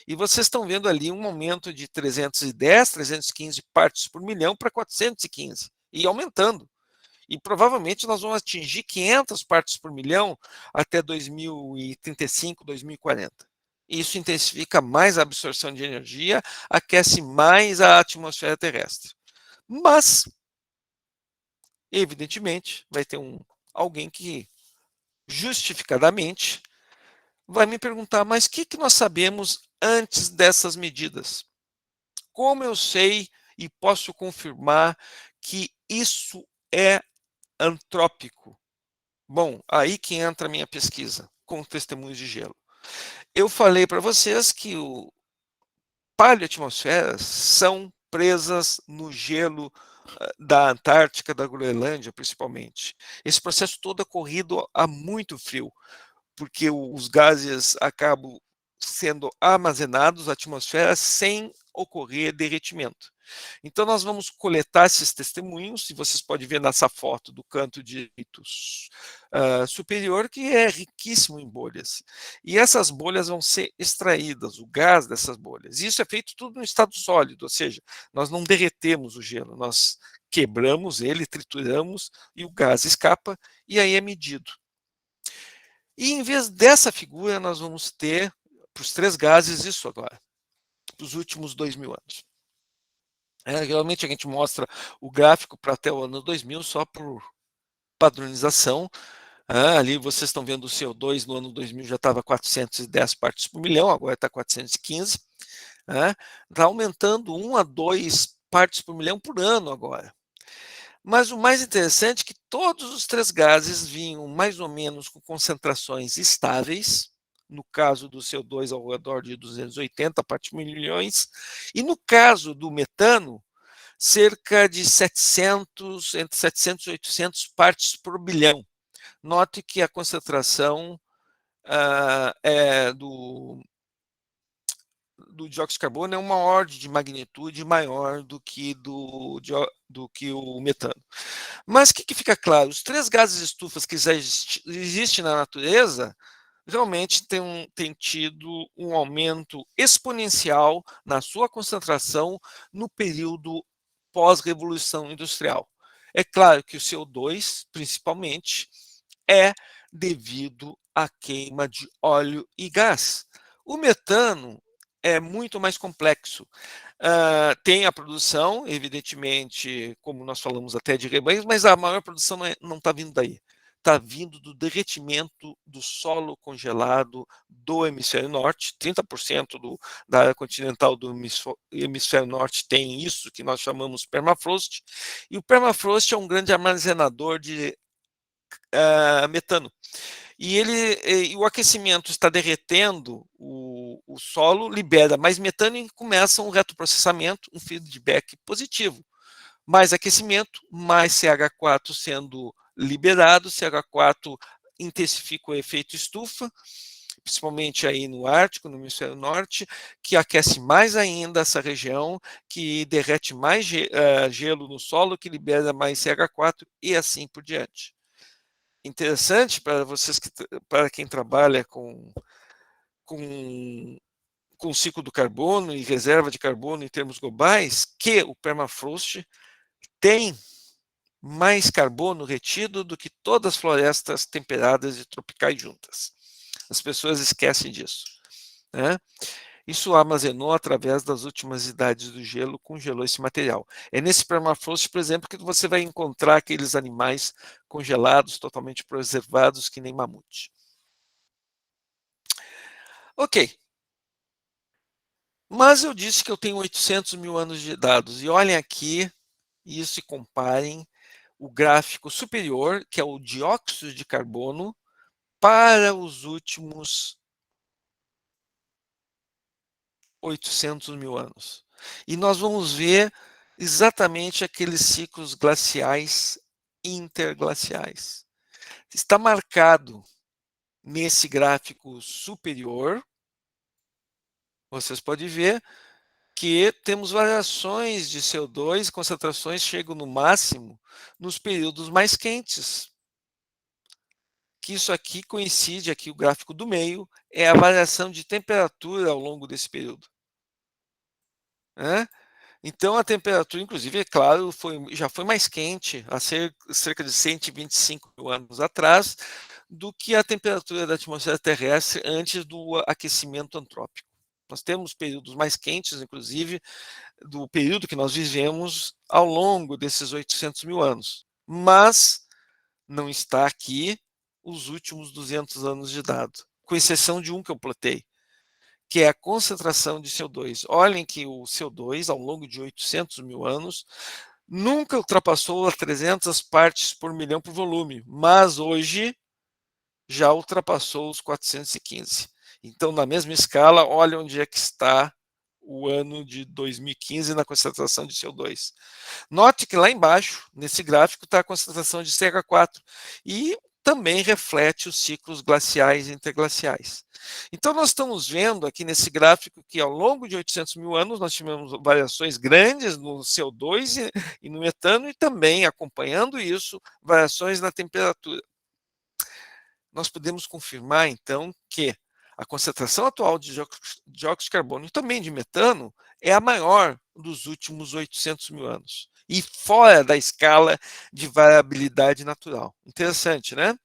E vocês estão vendo ali um aumento de 310, 315 partes por milhão para 415, e aumentando. E provavelmente nós vamos atingir 500 partes por milhão até 2035, 2040. Isso intensifica mais a absorção de energia, aquece mais a atmosfera terrestre. Mas, evidentemente, vai ter alguém que, justificadamente, vai me perguntar, mas o que nós sabemos antes dessas medidas? Como eu sei e posso confirmar que isso é antrópico? Bom, aí que entra a minha pesquisa com testemunhos de gelo. Eu falei para vocês que o paleoatmosferas são presas no gelo da Antártica, da Groenlândia, principalmente. Esse processo todo é corrido a muito frio, porque os gases acabam sendo armazenados na atmosfera sem ocorrer derretimento. Então, nós vamos coletar esses testemunhos, e vocês podem ver nessa foto do canto direito superior, que é riquíssimo em bolhas. E essas bolhas vão ser extraídas, o gás dessas bolhas. E isso é feito tudo no estado sólido, ou seja, nós não derretemos o gelo, nós quebramos ele, trituramos, e o gás escapa, e aí é medido. E em vez dessa figura, nós vamos ter, para os três gases, isso agora, para os últimos 2.000 anos. Geralmente a gente mostra o gráfico para até o ano 2000 só por padronização. Ali vocês estão vendo o CO2 no ano 2000 já estava 410 partes por milhão, agora está 415. Está aumentando 1 a 2 partes por milhão por ano agora. Mas o mais interessante é que todos os três gases vinham mais ou menos com concentrações estáveis, no caso do CO2 ao redor de 280 partes por milhões, e no caso do metano, cerca de 700, entre 700 e 800 partes por bilhão. Note que a concentração do dióxido de carbono é uma ordem de magnitude maior do que o metano. Mas o que fica claro? Os três gases estufas que já existem na natureza realmente têm tido um aumento exponencial na sua concentração no período pós-revolução industrial. É claro que o CO2, principalmente, é devido à queima de óleo e gás. O metano é muito mais complexo. Tem a produção, evidentemente, como nós falamos até de rebanhos, mas a maior produção não está vindo daí. Está vindo do derretimento do solo congelado do hemisfério norte. 30% da área continental do hemisfério norte tem isso que nós chamamos permafrost. E o permafrost é um grande armazenador de metano. E o aquecimento está derretendo o solo, libera mais metano e começa um retroprocessamento, um feedback positivo. Mais aquecimento, mais CH4 sendo liberado, CH4 intensifica o efeito estufa, principalmente aí no Ártico, no hemisfério norte, que aquece mais ainda essa região, que derrete mais gelo no solo, que libera mais CH4 e assim por diante. Interessante para vocês, para quem trabalha com ciclo do carbono e reserva de carbono em termos globais, que o permafrost tem mais carbono retido do que todas as florestas temperadas e tropicais juntas. As pessoas esquecem disso. Isso armazenou através das últimas idades do gelo, congelou esse material. É nesse permafrost, por exemplo, que você vai encontrar aqueles animais congelados, totalmente preservados, que nem mamute. Ok. Mas eu disse que eu tenho 800 mil anos de dados. E olhem aqui isso e comparem o gráfico superior, que é o dióxido de carbono, para os últimos 800 mil anos. E nós vamos ver exatamente aqueles ciclos glaciais interglaciais. Está marcado nesse gráfico superior, vocês podem ver porque temos variações de CO2, concentrações chegam no máximo nos períodos mais quentes. Que isso aqui coincide, aqui o gráfico do meio, é a variação de temperatura ao longo desse período. Né? Então a temperatura, inclusive, é claro, já foi mais quente há cerca de 125 mil anos atrás do que a temperatura da atmosfera terrestre antes do aquecimento antrópico. Nós temos períodos mais quentes, inclusive, do período que nós vivemos ao longo desses 800 mil anos. Mas não está aqui os últimos 200 anos de dado, com exceção de um que eu plotei, que é a concentração de CO2. Olhem que o CO2, ao longo de 800 mil anos, nunca ultrapassou as 300 partes por milhão por volume, mas hoje já ultrapassou os 415. Então, na mesma escala, olha onde é que está o ano de 2015 na concentração de CO2. Note que lá embaixo, nesse gráfico, está a concentração de CH4 e também reflete os ciclos glaciais e interglaciais. Então, nós estamos vendo aqui nesse gráfico que ao longo de 800 mil anos nós tivemos variações grandes no CO2 e no metano e também, acompanhando isso, variações na temperatura. Nós podemos confirmar, então, que a concentração atual de dióxido de carbono e também de metano é a maior dos últimos 800 mil anos e fora da escala de variabilidade natural. Interessante, né?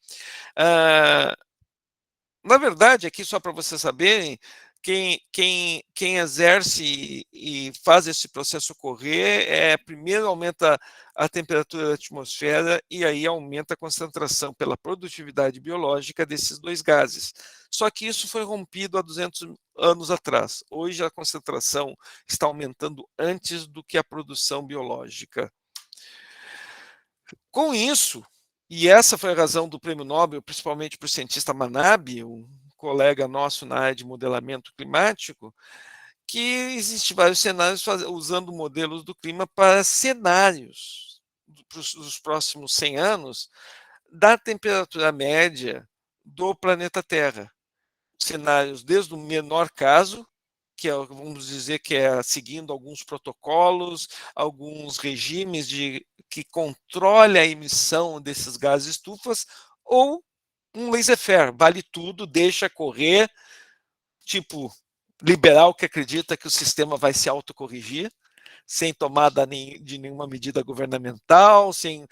Na verdade, aqui só para vocês saberem, quem exerce e faz esse processo ocorrer, primeiro aumenta a temperatura da atmosfera e aí aumenta a concentração pela produtividade biológica desses dois gases. Só que isso foi rompido há 200 anos atrás. Hoje a concentração está aumentando antes do que a produção biológica. Com isso, e essa foi a razão do prêmio Nobel, principalmente para o cientista Manabe, um colega nosso na área de modelamento climático, que existem vários cenários usando modelos do clima para cenários dos próximos 100 anos da temperatura média do planeta Terra. Cenários desde o menor caso, que vamos dizer que é seguindo alguns protocolos, alguns regimes que controle a emissão desses gases estufas, ou um laissez-faire, vale tudo, deixa correr, tipo liberal que acredita que o sistema vai se autocorrigir, sem tomada de nenhuma medida governamental, sem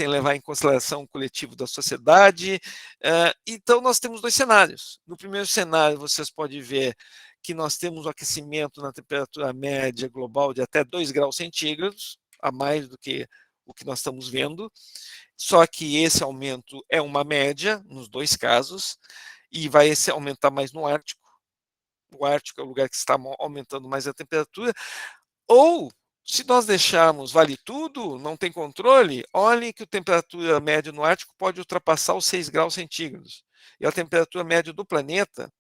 levar em consideração o coletivo da sociedade. Então, nós temos dois cenários. No primeiro cenário, vocês podem ver que nós temos um aquecimento na temperatura média global de até 2 graus centígrados, a mais do que o que nós estamos vendo, só que esse aumento é uma média, nos dois casos, e vai aumentar mais no Ártico. O Ártico é o lugar que está aumentando mais a temperatura, ou, se nós deixarmos vale tudo, não tem controle, olhem que a temperatura média no Ártico pode ultrapassar os 6 graus centígrados. E a temperatura média do planeta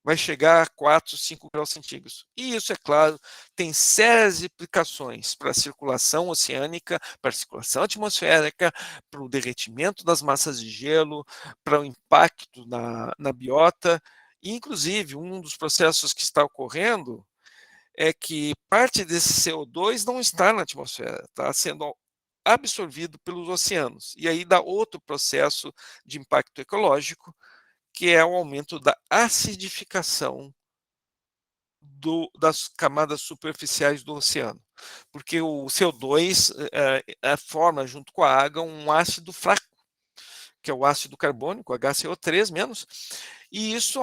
vai chegar a 4, 5 graus centígrados. E isso, é claro, tem sérias implicações para a circulação oceânica, para a circulação atmosférica, para o derretimento das massas de gelo, para o impacto na biota. E, inclusive, um dos processos que está ocorrendo é que parte desse CO2 não está na atmosfera, está sendo absorvido pelos oceanos. E aí dá outro processo de impacto ecológico, que é o aumento da acidificação das camadas superficiais do oceano. Porque o CO2 forma, junto com a água, um ácido fraco, que é o ácido carbônico, HCO3-, e isso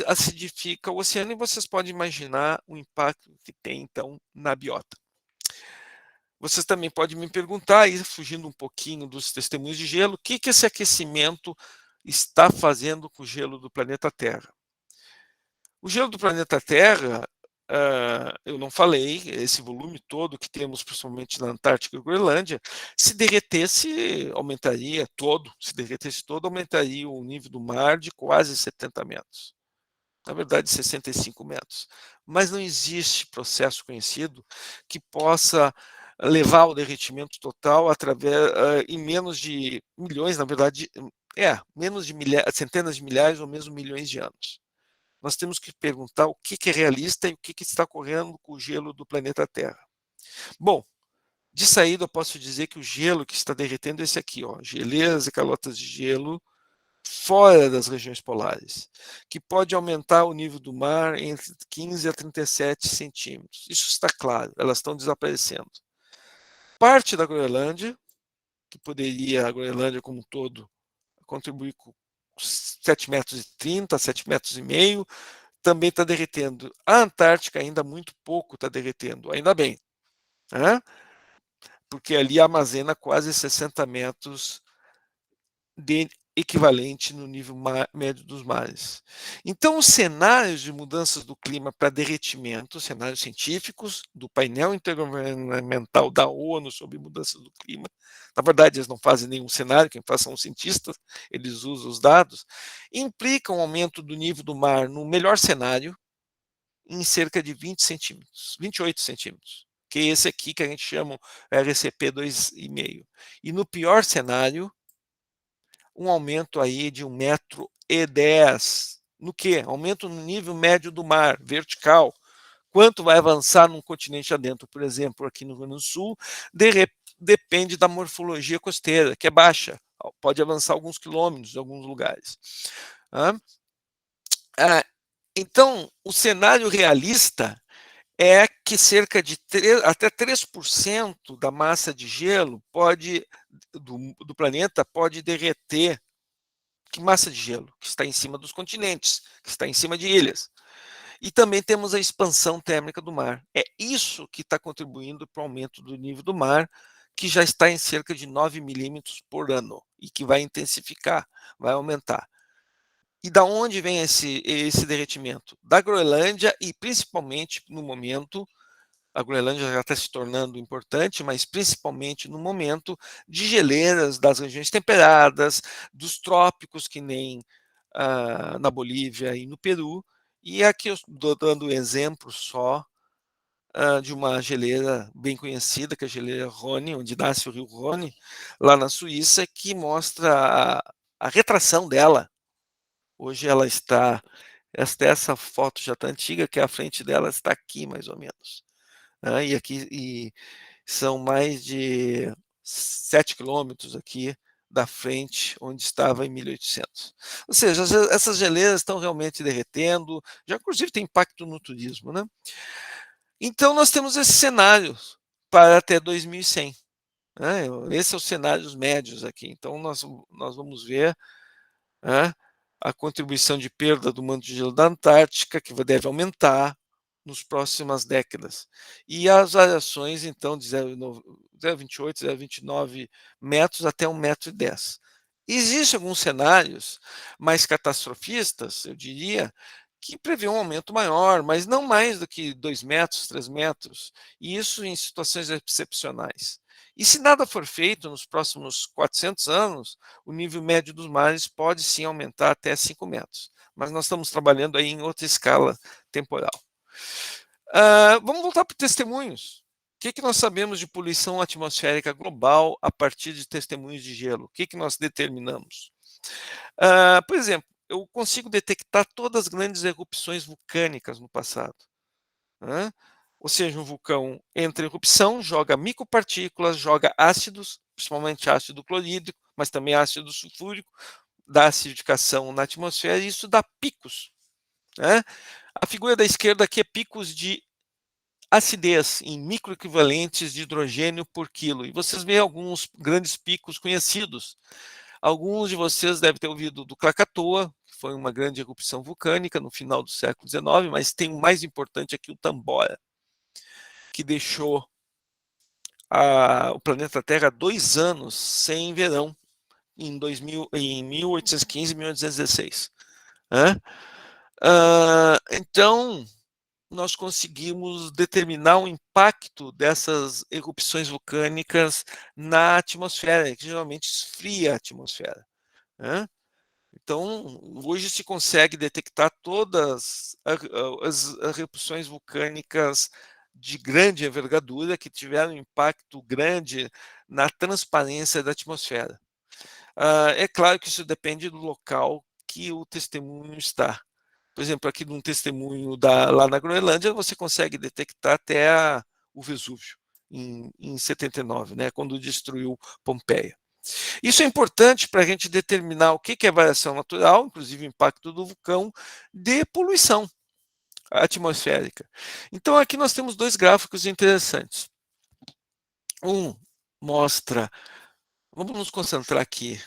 acidifica o oceano, e vocês podem imaginar o impacto que tem, então, na biota. Vocês também podem me perguntar, aí, fugindo um pouquinho dos testemunhos de gelo, o que esse aquecimento está fazendo com o gelo do planeta Terra. O gelo do planeta Terra, eu não falei, esse volume todo que temos, principalmente na Antártica e Groenlândia, se derretesse todo, aumentaria o nível do mar de quase 70 metros. Na verdade, 65 metros. Mas não existe processo conhecido que possa levar ao derretimento total em menos de milhões, na verdade, menos de centenas de milhares ou mesmo milhões de anos. nós temos que perguntar o que é realista e o que está ocorrendo com o gelo do planeta Terra. Bom, de saída eu posso dizer que o gelo que está derretendo é esse aqui, ó, geleiras e calotas de gelo fora das regiões polares, que pode aumentar o nível do mar entre 15 a 37 centímetros. Isso está claro, elas estão desaparecendo. Parte da Groenlândia, que poderia, a Groenlândia como um todo, contribuir com 7,30 metros, 7,5 metros, também está derretendo. A Antártica ainda muito pouco está derretendo, ainda bem, né? Porque ali armazena quase 60 metros de equivalente no nível médio dos mares. Então, os cenários de mudanças do clima para derretimento, cenários científicos do painel intergovernamental da ONU sobre mudanças do clima, na verdade eles não fazem nenhum cenário, quem faz são os cientistas, eles usam os dados, implicam um aumento do nível do mar no melhor cenário em cerca de 20 centímetros, 28 centímetros, que é esse aqui que a gente chama RCP 2,5. E no pior cenário, um aumento aí de 1,10 m. No que? Aumento no nível médio do mar, vertical. Quanto vai avançar num continente adentro, por exemplo, aqui no Rio Grande do Sul, depende da morfologia costeira, que é baixa. Pode avançar alguns quilômetros em alguns lugares. Então, o cenário realista é que cerca de até 3% da massa de gelo do planeta pode derreter. Que massa de gelo? Que está em cima dos continentes, que está em cima de ilhas. E também temos a expansão térmica do mar. É isso que está contribuindo para o aumento do nível do mar, que já está em cerca de 9 milímetros por ano e que vai intensificar, vai aumentar. E da onde vem esse derretimento? Da Groenlândia e principalmente no momento, a Groenlândia já está se tornando importante, mas principalmente no momento de geleiras das regiões temperadas, dos trópicos, que nem na Bolívia e no Peru. E aqui eu estou dando um exemplo só de uma geleira bem conhecida, que é a geleira Rhône, onde nasce o rio Rhône, lá na Suíça, que mostra a retração dela. Hoje ela está, essa foto já está antiga, que a frente dela está aqui, mais ou menos. E aqui são mais de 7 quilômetros aqui da frente onde estava em 1800. Ou seja, essas geleiras estão realmente derretendo, já inclusive tem impacto no turismo, né? Então nós temos esse cenário para até 2100. Né? Esses são os cenários médios aqui. Então nós vamos ver a contribuição de perda do manto de gelo da Antártica, que deve aumentar nas próximas décadas. E as variações, então, de 0,28, 0,29 metros até 1,10 m. Existem alguns cenários mais catastrofistas, eu diria, que prevê um aumento maior, mas não mais do que 2 metros, 3 metros, e isso em situações excepcionais. E se nada for feito nos próximos 400 anos, o nível médio dos mares pode sim aumentar até 5 metros. Mas nós estamos trabalhando aí em outra escala temporal. Vamos voltar para testemunhos. O que nós sabemos de poluição atmosférica global a partir de testemunhos de gelo? O que nós determinamos? Por exemplo, eu consigo detectar todas as grandes erupções vulcânicas no passado. Ou seja, um vulcão entra em erupção, joga micropartículas, joga ácidos, principalmente ácido clorídrico, mas também ácido sulfúrico, dá acidificação na atmosfera e isso dá picos. A figura da esquerda aqui é picos de acidez em microequivalentes de hidrogênio por quilo. E vocês veem alguns grandes picos conhecidos. Alguns de vocês devem ter ouvido do Krakatoa, que foi uma grande erupção vulcânica no final do século XIX, mas tem o mais importante aqui, o Tambora, que deixou o planeta Terra 2 anos sem verão, em 1815 e 1816. Então, nós conseguimos determinar o impacto dessas erupções vulcânicas na atmosfera, que geralmente esfria a atmosfera. Então, hoje se consegue detectar todas as erupções vulcânicas de grande envergadura que tiveram um impacto grande na transparência da atmosfera. É claro que isso depende do local que o testemunho está. Por exemplo, aqui num testemunho lá na Groenlândia, você consegue detectar até o Vesúvio, em 79, né, quando destruiu Pompeia. Isso é importante para a gente determinar o que é variação natural, inclusive o impacto do vulcão, de poluição atmosférica. Então, aqui nós temos dois gráficos interessantes. Um mostra, vamos nos concentrar aqui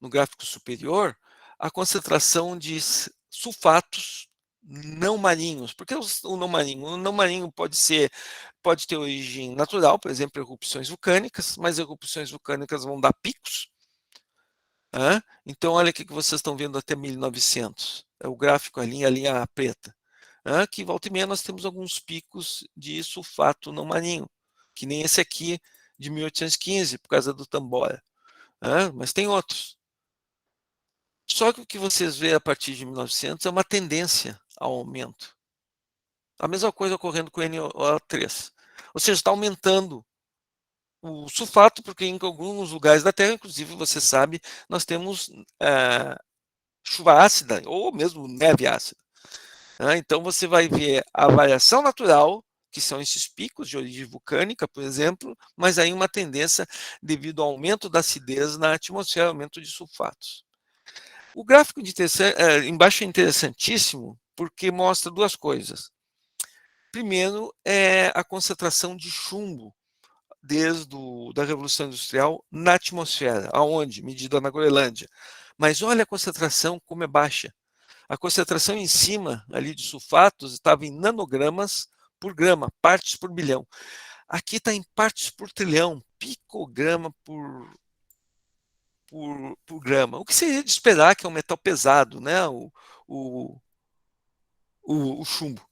no gráfico superior, a concentração de sulfatos não marinhos. Por que o não marinho? O não marinho pode ter origem natural, por exemplo, erupções vulcânicas, mas erupções vulcânicas vão dar picos. Então, olha o que vocês estão vendo até 1900. É o gráfico, a linha preta. Que volta e meia nós temos alguns picos de sulfato não marinho, que nem esse aqui de 1815, por causa do Tambora. Mas tem outros. Só que o que vocês veem a partir de 1900 é uma tendência ao aumento. A mesma coisa ocorrendo com o NO3. Ou seja, está aumentando o sulfato, porque em alguns lugares da Terra, inclusive, você sabe, nós temos chuva ácida ou mesmo neve ácida. Então, você vai ver a variação natural, que são esses picos de origem vulcânica, por exemplo, mas aí uma tendência devido ao aumento da acidez na atmosfera, aumento de sulfatos. O gráfico embaixo é interessantíssimo porque mostra duas coisas. Primeiro é a concentração de chumbo desde da Revolução Industrial na atmosfera. Aonde? Medida na Groenlândia. Mas olha a concentração como é baixa. A concentração em cima ali de sulfatos estava em nanogramas por grama, partes por bilhão. Aqui está em partes por trilhão, picograma por grama. O que seria de esperar, que é um metal pesado, né? O chumbo.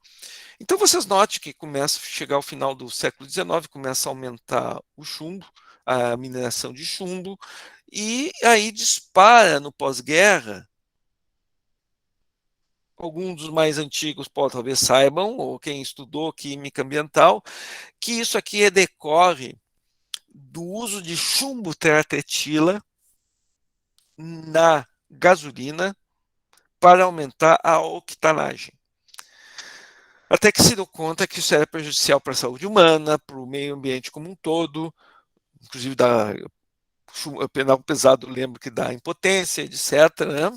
Então vocês notem que começa a chegar ao final do século XIX, começa a aumentar o chumbo, a mineração de chumbo, e aí dispara no pós-guerra. Alguns dos mais antigos talvez saibam, ou quem estudou química ambiental, que isso aqui decorre do uso de chumbo teratretila na gasolina para aumentar a octanagem. Até que se deu conta que isso era prejudicial para a saúde humana, para o meio ambiente como um todo, inclusive penal pesado, lembro que dá impotência, etc. Né?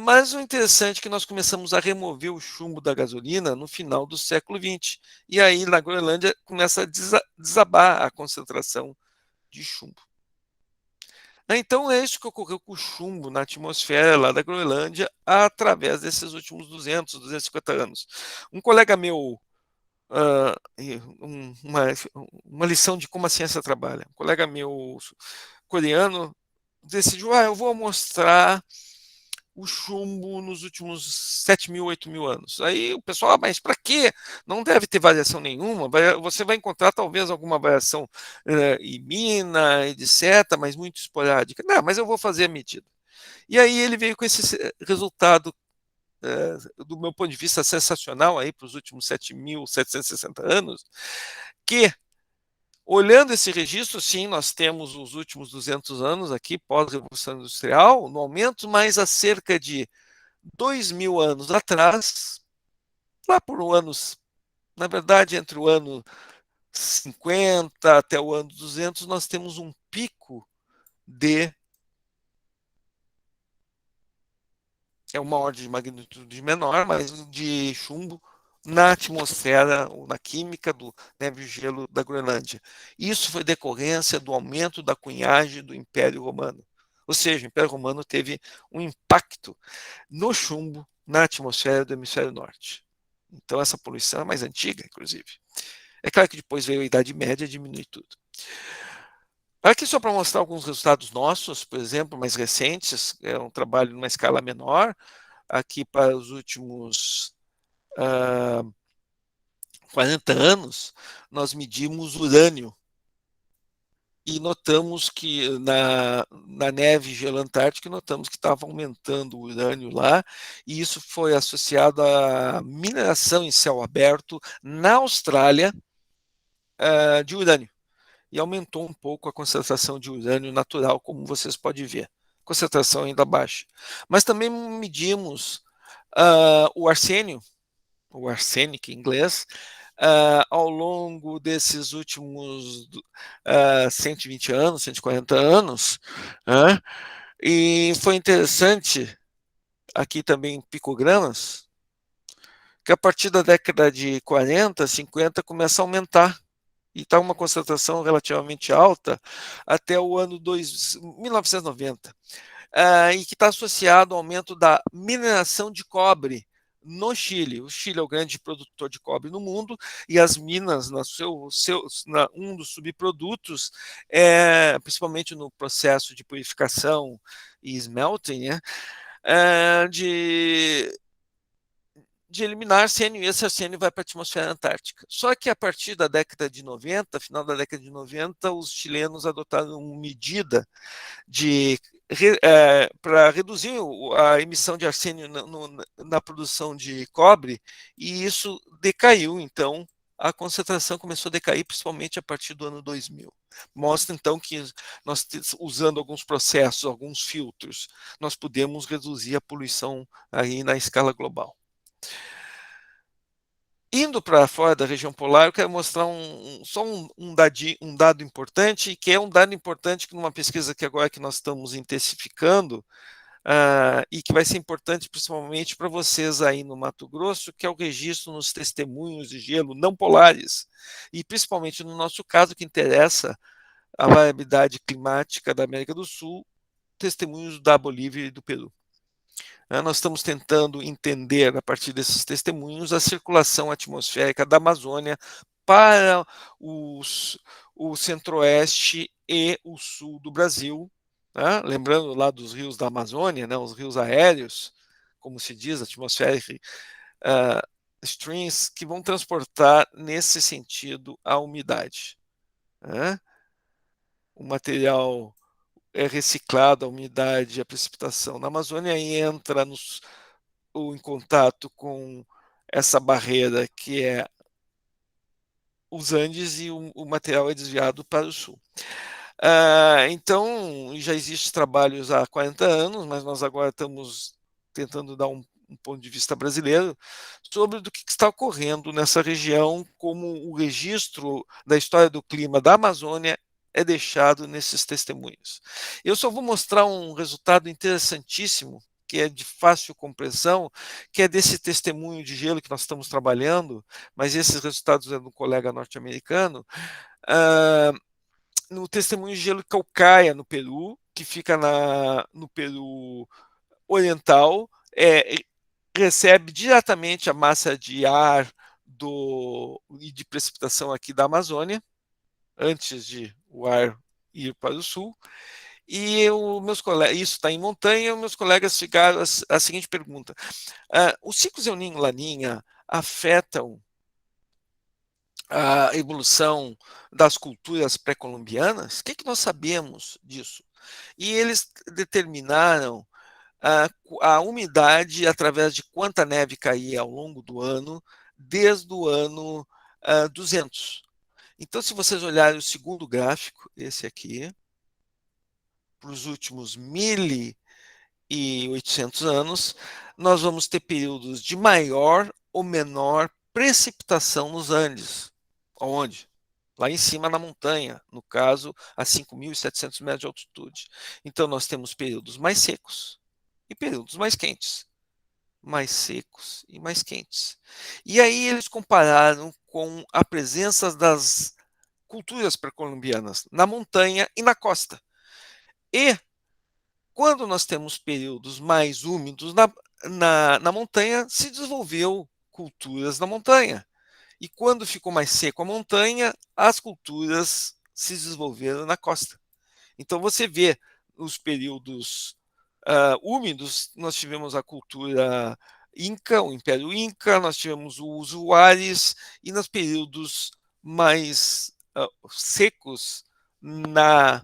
Mas o interessante é que nós começamos a remover o chumbo da gasolina no final do século XX. E aí, na Groenlândia, começa a desabar a concentração de chumbo. Então, é isso que ocorreu com o chumbo na atmosfera lá da Groenlândia através desses últimos 200, 250 anos. Um colega meu, uma lição de como a ciência trabalha, um colega meu coreano decidiu, eu vou mostrar o chumbo nos últimos 7.000, 8.000 anos. Aí o pessoal, mas para quê? Não deve ter variação nenhuma, você vai encontrar talvez alguma variação em mina, etc., mas muito esporádica. Não, mas eu vou fazer a medida. E aí ele veio com esse resultado, do meu ponto de vista, sensacional aí para os últimos 7.760 anos, que olhando esse registro, sim, nós temos os últimos 200 anos aqui, pós-revolução industrial, no aumento, mas há cerca de 2.000 anos atrás, lá por anos, na verdade, entre o ano 50 até o ano 200, nós temos um pico é uma ordem de magnitude menor, mas de chumbo na atmosfera ou na química do neve e gelo da Groenlândia. Isso foi decorrência do aumento da cunhagem do Império Romano. Ou seja, o Império Romano teve um impacto no chumbo na atmosfera do hemisfério norte. Então essa poluição é mais antiga, inclusive. É claro que depois veio a Idade Média e diminui tudo. Aqui só para mostrar alguns resultados nossos, por exemplo, mais recentes, é um trabalho numa escala menor, aqui para os últimos 40 anos, nós medimos urânio e notamos que na neve e gelo antártico, notamos que estava aumentando o urânio lá, e isso foi associado à mineração em céu aberto na Austrália de urânio. E aumentou um pouco a concentração de urânio natural, como vocês podem ver. Concentração ainda baixa. Mas também medimos o arsênio, o arsênico em inglês, ao longo desses últimos 120 anos, 140 anos, e foi interessante, aqui também picogramas, que a partir da década de 40, 50 começa a aumentar e está uma concentração relativamente alta até o ano 1990, e que está associado ao aumento da mineração de cobre no Chile. O Chile é o grande produtor de cobre no mundo e as minas, um dos subprodutos, principalmente no processo de purificação e smelting, né, de eliminar arsênio, e esse arsênio vai para a atmosfera antártica. Só que a partir da década de 90, final da década de 90, os chilenos adotaram uma medida para reduzir a emissão de arsênio na produção de cobre, e isso decaiu. Então, a concentração começou a decair, principalmente a partir do ano 2000. Mostra, então, que nós, usando alguns processos, alguns filtros, nós podemos reduzir a poluição aí na escala global. Indo para fora da região polar, eu quero mostrar só um dado importante, que é um dado importante que numa pesquisa que agora que nós estamos intensificando, e que vai ser importante principalmente para vocês aí no Mato Grosso, que é o registro nos testemunhos de gelo não polares, e principalmente no nosso caso que interessa a variabilidade climática da América do Sul, testemunhos da Bolívia e do Peru. Nós estamos tentando entender, a partir desses testemunhos, a circulação atmosférica da Amazônia para o centro-oeste e o sul do Brasil, né? Lembrando lá dos rios da Amazônia, né? Os rios aéreos, como se diz, atmospheric streams, que vão transportar, nesse sentido, a umidade. Né? O material é reciclado, a umidade, a precipitação na Amazônia entra em contato com essa barreira que é os Andes, e o material é desviado para o sul. Então, já existem trabalhos há 40 anos, mas nós agora estamos tentando dar um ponto de vista brasileiro sobre do que está ocorrendo nessa região, como o registro da história do clima da Amazônia é deixado nesses testemunhos. Eu só vou mostrar um resultado interessantíssimo, que é de fácil compreensão, que é desse testemunho de gelo que nós estamos trabalhando, mas esses resultados é do colega norte-americano, no testemunho de gelo calcaia no Peru, que fica no Peru oriental, recebe diretamente a massa de ar e de precipitação aqui da Amazônia, antes de o ar ir para o sul. E meus colegas, isso está em montanha, meus colegas ficaram a seguinte pergunta: os ciclos El Niño e Laninha afetam a evolução das culturas pré-colombianas? O que nós sabemos disso? E eles determinaram a umidade através de quanta neve caía ao longo do ano, desde o ano 200. Então, se vocês olharem o segundo gráfico, esse aqui, para os últimos 1.800 anos, nós vamos ter períodos de maior ou menor precipitação nos Andes. Onde? Lá em cima na montanha, no caso, a 5.700 metros de altitude. Então, nós temos períodos mais secos e períodos mais quentes. Mais secos e mais quentes. E aí eles compararam com a presença das culturas pré-colombianas na montanha e na costa. E quando nós temos períodos mais úmidos na montanha, se desenvolveu culturas na montanha. E quando ficou mais seco a montanha, as culturas se desenvolveram na costa. Então você vê os períodos úmidos, nós tivemos a cultura Inca, o Império Inca, nós tivemos os usuários, e nos períodos mais secos na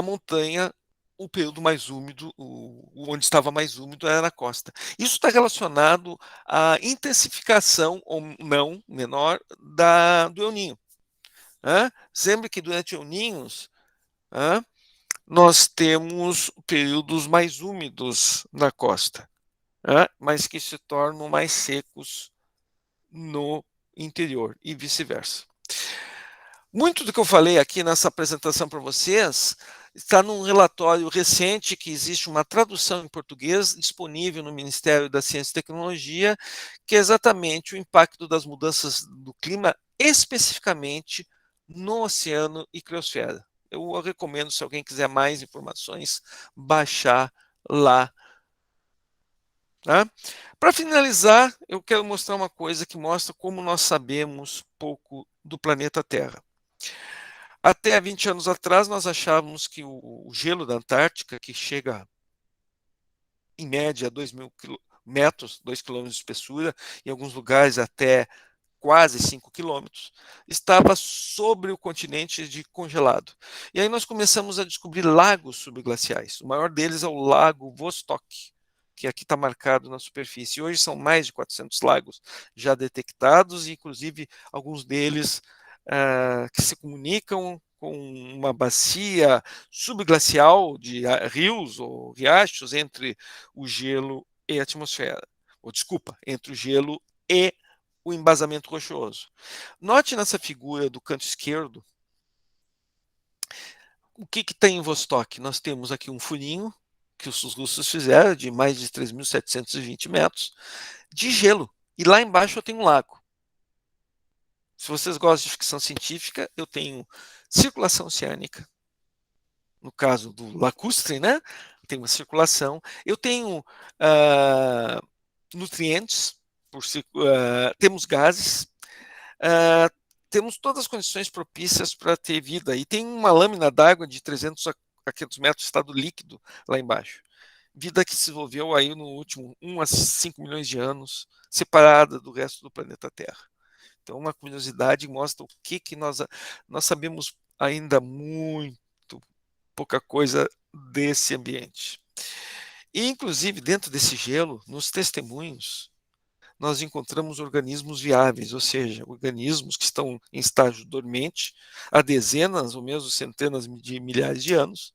montanha, o período mais úmido, onde estava mais úmido, era na costa. Isso está relacionado à intensificação, ou não menor, do El Niño. Sempre que durante El Niño nós temos períodos mais úmidos na costa. mas que se tornam mais secos no interior e vice-versa. Muito do que eu falei aqui nessa apresentação para vocês está num relatório recente que existe uma tradução em português disponível no Ministério da Ciência e Tecnologia, que é exatamente o impacto das mudanças do clima, especificamente no oceano e criosfera. Eu recomendo, se alguém quiser mais informações, baixar lá. Tá? Para finalizar, eu quero mostrar uma coisa que mostra como nós sabemos pouco do planeta Terra. Até 20 anos atrás, nós achávamos que o gelo da Antártica, que chega em média a 2.000 metros, 2 quilômetros de espessura, em alguns lugares até quase 5 quilômetros, estava sobre o continente de congelado. E aí nós começamos a descobrir lagos subglaciais. O maior deles é o Lago Vostok, que aqui está marcado na superfície. Hoje são mais de 400 lagos já detectados, e inclusive alguns deles que se comunicam com uma bacia subglacial de rios ou riachos entre o gelo e a atmosfera. Ou, desculpa, entre o gelo e o embasamento rochoso. Note nessa figura do canto esquerdo o que tem em Vostok. Nós temos aqui um furinho que os russos fizeram de mais de 3.720 metros de gelo. E lá embaixo eu tenho um lago. Se vocês gostam de ficção científica, eu tenho circulação oceânica. No caso do lacustre, né? Tem uma circulação. Eu tenho nutrientes, temos gases, temos todas as condições propícias para ter vida. E tem uma lâmina d'água de 300 a 500 metros de estado líquido lá embaixo. Vida que se desenvolveu aí no último 1 a 5 milhões de anos, separada do resto do planeta Terra. Então, uma curiosidade mostra o que nós sabemos ainda muito pouca coisa desse ambiente. E, inclusive, dentro desse gelo, nos testemunhos, nós encontramos organismos viáveis, ou seja, organismos que estão em estágio dormente há dezenas ou mesmo centenas de milhares de anos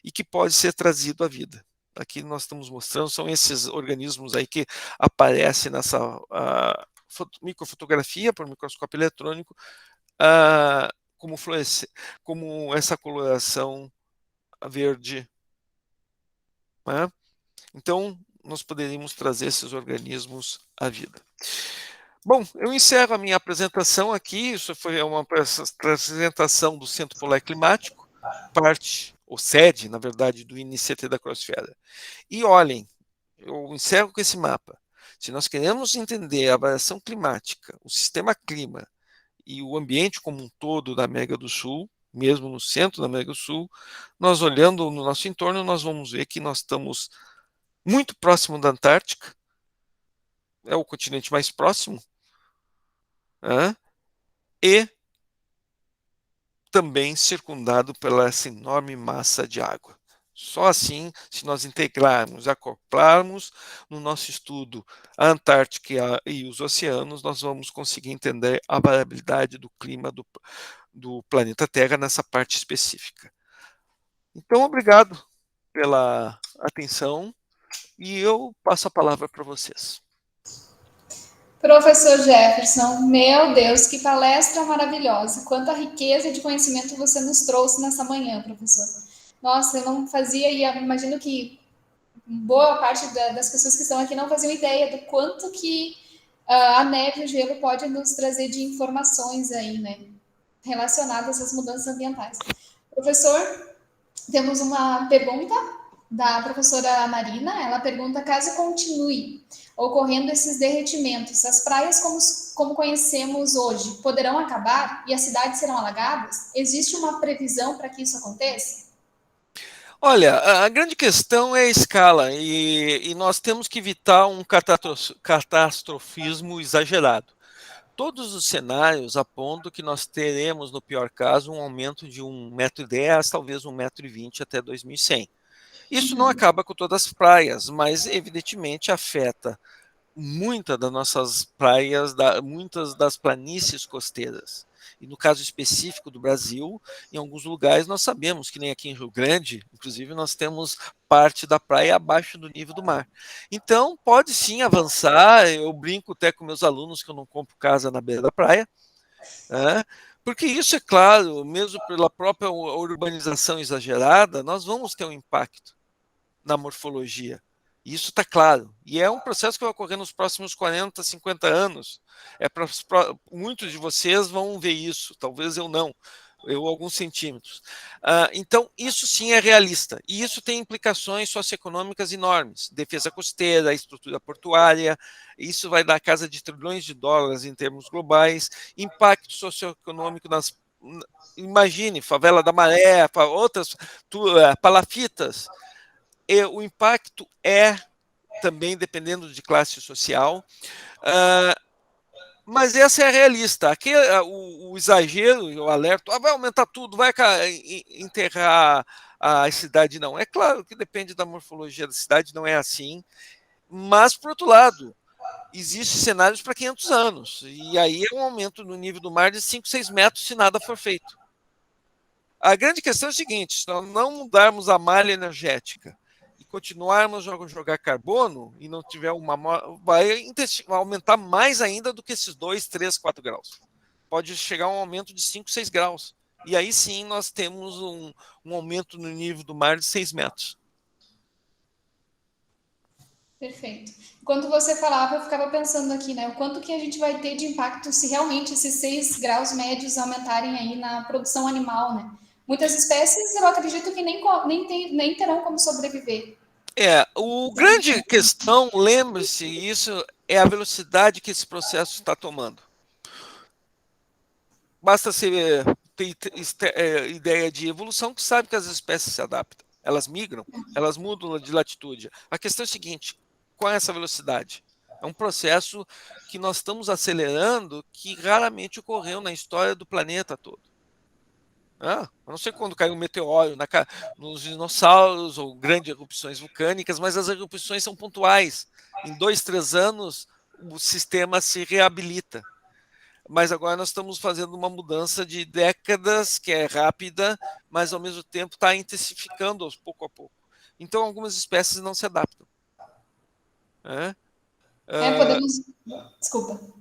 e que pode ser trazido à vida. Aqui nós estamos mostrando, são esses organismos aí que aparecem nessa microfotografia por microscópio eletrônico, como essa coloração verde. Né? Então, nós poderíamos trazer esses organismos à vida. Bom, eu encerro a minha apresentação aqui. Isso foi uma apresentação do Centro Polar Climático, parte, ou sede, na verdade, do INCT da Criosfera. E olhem, eu encerro com esse mapa. Se nós queremos entender a variação climática, o sistema clima e o ambiente como um todo da América do Sul, mesmo no centro da América do Sul, nós olhando no nosso entorno, nós vamos ver que nós estamos muito próximo da Antártica, é o continente mais próximo, e também circundado pela essa enorme massa de água. Só assim, se nós integrarmos, acoplarmos no nosso estudo a Antártica e os oceanos, nós vamos conseguir entender a variabilidade do clima do planeta Terra nessa parte específica. Então, obrigado pela atenção e eu passo a palavra para vocês. Professor Jefferson, meu Deus, que palestra maravilhosa. Quanta riqueza de conhecimento você nos trouxe nessa manhã, professor. Nossa, eu não fazia, e imagino que boa parte das pessoas que estão aqui não faziam ideia do quanto que a neve e o gelo pode nos trazer de informações aí, né, relacionadas às mudanças ambientais. Professor, temos uma pergunta da professora Marina. Ela pergunta: caso continue ocorrendo esses derretimentos, as praias como conhecemos hoje poderão acabar e as cidades serão alagadas? Existe uma previsão para que isso aconteça? Olha, a grande questão é a escala, e nós temos que evitar um catastrofismo exagerado. Todos os cenários apontam que nós teremos, no pior caso, um aumento de 1,10 m, talvez 1,20 m até 2100. Isso não acaba com todas as praias, mas evidentemente afeta muitas das nossas praias, muitas das planícies costeiras. E no caso específico do Brasil, em alguns lugares nós sabemos, que nem aqui em Rio Grande, inclusive nós temos parte da praia abaixo do nível do mar. Então, pode sim avançar. Eu brinco até com meus alunos que eu não compro casa na beira da praia, né? Porque isso, é claro, mesmo pela própria urbanização exagerada, nós vamos ter um impacto na morfologia. Isso está claro. E é um processo que vai ocorrer nos próximos 40, 50 anos. Muitos de vocês vão ver isso, talvez eu não. Eu alguns centímetros. Então, isso sim é realista. E isso tem implicações socioeconômicas enormes. Defesa costeira, estrutura portuária, isso vai dar casa de trilhões de dólares em termos globais, impacto socioeconômico nas. Imagine, favela da Maré, outras palafitas. O impacto é também dependendo de classe social, mas essa é a realista. Aqui, o exagero, o alerta, vai aumentar tudo, vai enterrar a cidade, não. É claro que depende da morfologia da cidade, não é assim, mas, por outro lado, existem cenários para 500 anos, e aí é um aumento no nível do mar de 5, 6 metros se nada for feito. A grande questão é o seguinte: se nós não mudarmos a malha energética e continuarmos a jogar carbono e não tiver vai aumentar mais ainda do que esses 2, 3, 4 graus. Pode chegar a um aumento de 5, 6 graus. E aí sim nós temos um aumento no nível do mar de 6 metros. Perfeito. Enquanto você falava, eu ficava pensando aqui, né? O quanto que a gente vai ter de impacto se realmente esses 6 graus médios aumentarem aí na produção animal, né? Muitas espécies eu acredito que nem terão como sobreviver. O grande questão, lembre-se, isso é a velocidade que esse processo está tomando. Basta ser ter ideia de evolução, que sabe que as espécies se adaptam. Elas migram, elas mudam de latitude. A questão é a seguinte: qual é essa velocidade? É um processo que nós estamos acelerando, que raramente ocorreu na história do planeta todo. Eu não sei quando caiu um meteoro nos dinossauros ou grandes erupções vulcânicas, mas as erupções são pontuais. Em 2, 3 anos, o sistema se reabilita. Mas agora nós estamos fazendo uma mudança de décadas, que é rápida, mas ao mesmo tempo está intensificando pouco a pouco. Então, algumas espécies não se adaptam. Né? Podemos. Desculpa.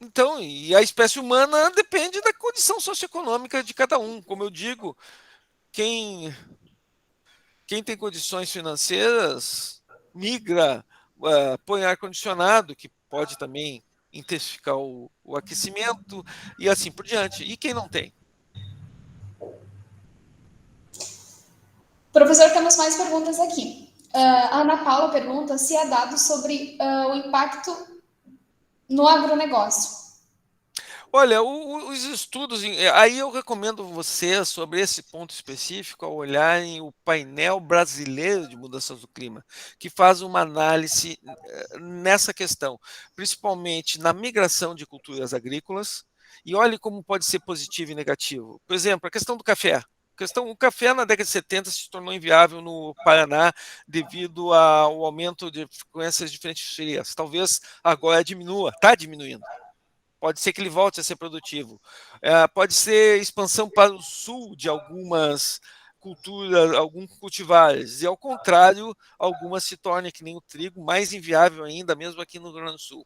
Então, e a espécie humana depende da condição socioeconômica de cada um. Como eu digo, quem tem condições financeiras migra, põe ar-condicionado, que pode também intensificar o aquecimento, e assim por diante. E quem não tem? Professor, temos mais perguntas aqui. A Ana Paula pergunta se há dados sobre o impacto no agronegócio. Olha, os estudos, aí eu recomendo você, sobre esse ponto específico, a olharem o painel brasileiro de mudanças do clima, que faz uma análise nessa questão, principalmente na migração de culturas agrícolas, e olhe como pode ser positivo e negativo. Por exemplo, a questão do café. O café na década de 70 se tornou inviável no Paraná devido ao aumento de frequências de frentes frias. Talvez agora diminua, está diminuindo. Pode ser que ele volte a ser produtivo. Pode ser expansão para o sul de algumas culturas, alguns cultivares. E, ao contrário, algumas se tornem, que nem o trigo, mais inviável ainda, mesmo aqui no Rio Grande do Sul.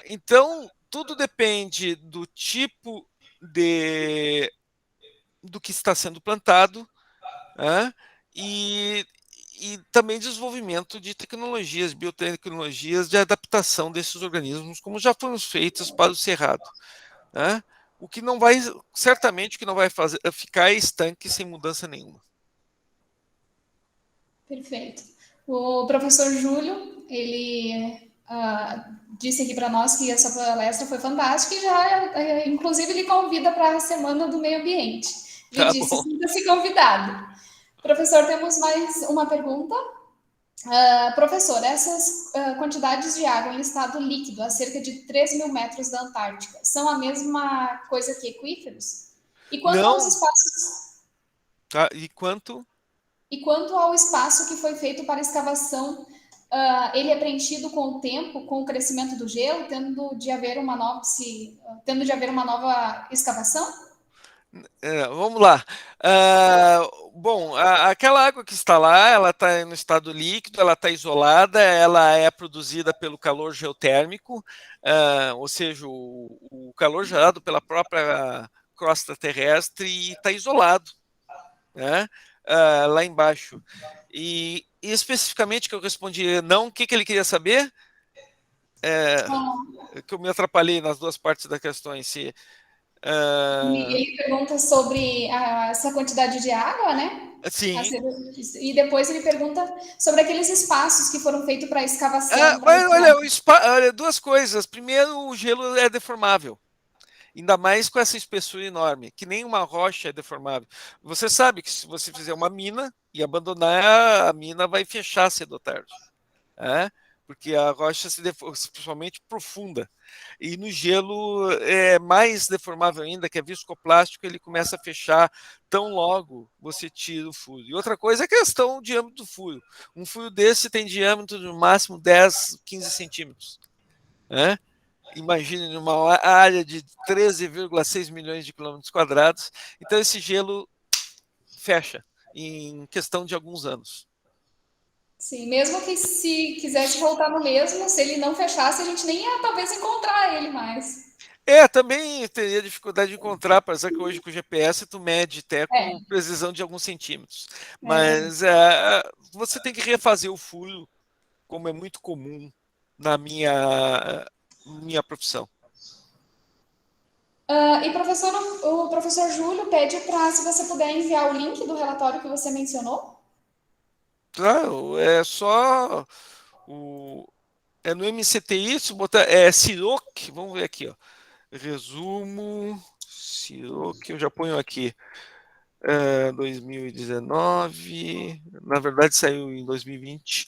Então, tudo depende do tipo do que está sendo plantado, e também desenvolvimento de tecnologias, biotecnologias de adaptação desses organismos, como já foram feitas para o cerrado. O que não vai, certamente, o que não vai ficar é estanque sem mudança nenhuma. Perfeito. O professor Júlio, ele disse aqui para nós que essa palestra foi fantástica e já, inclusive, ele convida para a Semana do Meio Ambiente. Ele disse: sinta-se convidado. Professor, temos mais uma pergunta. Professor, essas quantidades de água em estado líquido a cerca de 3 mil metros da Antártica são a mesma coisa que aquíferos? E quanto aos espaços... E quanto ao espaço que foi feito para escavação ele é preenchido com o tempo, com o crescimento do gelo, tendo de haver uma nova escavação? Vamos lá. Bom, aquela água que está lá, ela está no estado líquido, ela está isolada, ela é produzida pelo calor geotérmico, ou seja, o calor gerado pela própria crosta terrestre e está isolado, né, lá embaixo. E especificamente que eu respondi não, o que ele queria saber? Que eu me atrapalhei nas duas partes da questão em si. Ele pergunta sobre essa quantidade de água, né? Sim. E depois ele pergunta sobre aqueles espaços que foram feitos para escavação. Mas olha, olha, duas coisas. Primeiro, o gelo é deformável. Ainda mais com essa espessura enorme, que nem uma rocha é deformável. Você sabe que se você fizer uma mina e abandonar, a mina vai fechar cedo ou tarde. É? Porque a rocha se deforma, principalmente profunda. E no gelo é mais deformável ainda, que é viscoplástico, ele começa a fechar tão logo você tira o furo. E outra coisa é a questão do diâmetro do furo. Um furo desse tem diâmetro no máximo 10, 15 centímetros. Né? Imagine numa área de 13,6 milhões de quilômetros quadrados. Então esse gelo fecha em questão de alguns anos. Sim, mesmo que se quisesse voltar no mesmo, se ele não fechasse, a gente nem ia talvez encontrar ele mais. Também teria dificuldade de encontrar, apesar que hoje com o GPS tu mede até com É, precisão de alguns centímetros. é. Mas você tem que refazer o furo, como é muito comum na minha profissão. E professor, o professor Júlio pede para, se você puder enviar o link do relatório que você mencionou. Claro, é só o, é no MCTI, se botar, Siroc, vamos ver aqui, ó. Resumo, Siroc, eu já ponho aqui. 2019, na verdade saiu em 2020,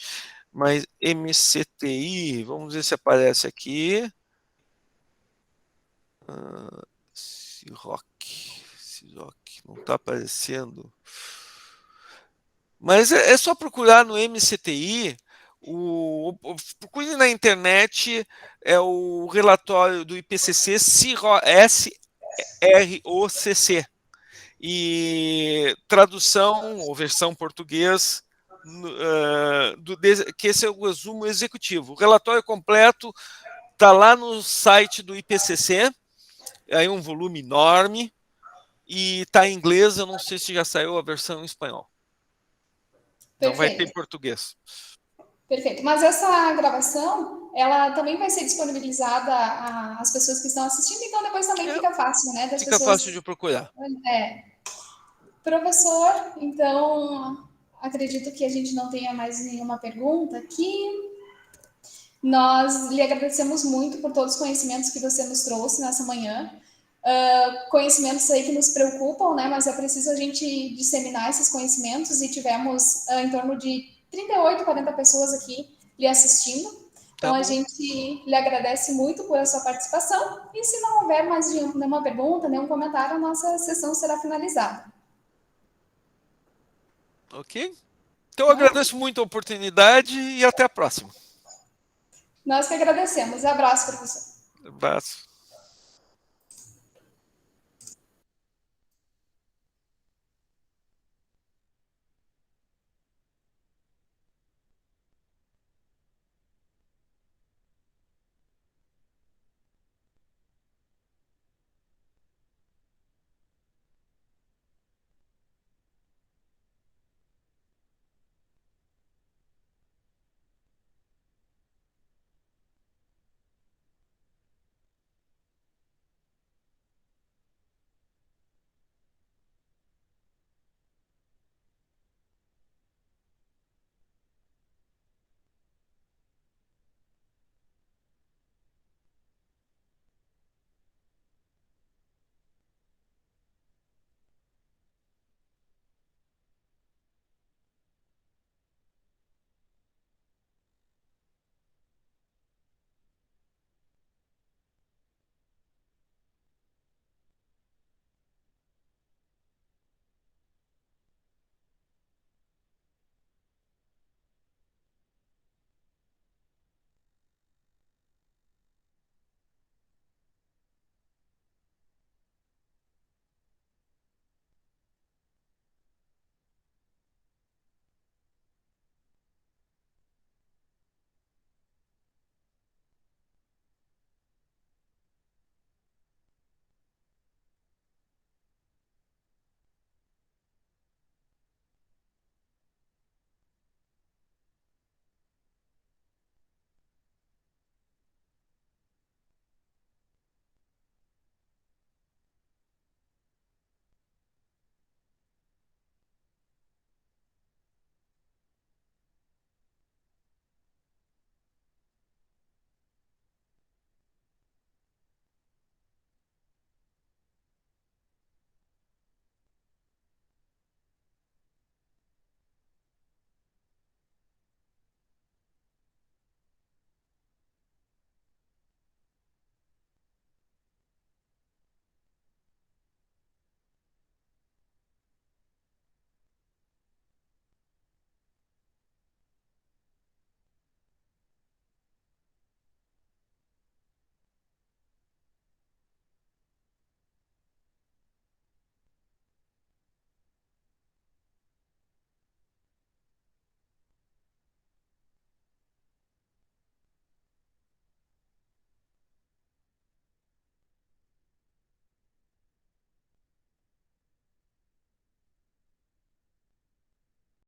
mas MCTI, vamos ver se aparece aqui. Ciroc, Ciroc, não está aparecendo. Mas é só procurar no MCTI, procure na internet, é o relatório do IPCC, SROCC. E tradução ou versão português, que esse é o resumo executivo. O relatório completo está lá no site do IPCC, aí um volume enorme, e está em inglês, eu não sei se já saiu a versão em espanhol. Não vai ter em Perfeito, português. perfeito. Mas essa gravação, ela também vai ser disponibilizada às pessoas que estão assistindo, então depois também fica fácil, né, das Fica fácil de pessoas. procurar. Professor, então acredito que a gente não tenha mais nenhuma pergunta aqui. Nós lhe agradecemos muito por todos os conhecimentos que você nos trouxe nessa manhã. Conhecimentos aí que nos preocupam, né? Mas é preciso a gente disseminar esses conhecimentos e tivemos em torno de 38, 40 pessoas aqui lhe assistindo. Então Tá a bom. gente lhe agradece muito por a sua participação e se não houver mais nenhuma pergunta, nenhum comentário, a nossa sessão será finalizada. Ok? Então eu Né? agradeço muito a oportunidade e até a próxima. Nós que agradecemos. Abraço, professor. Abraço.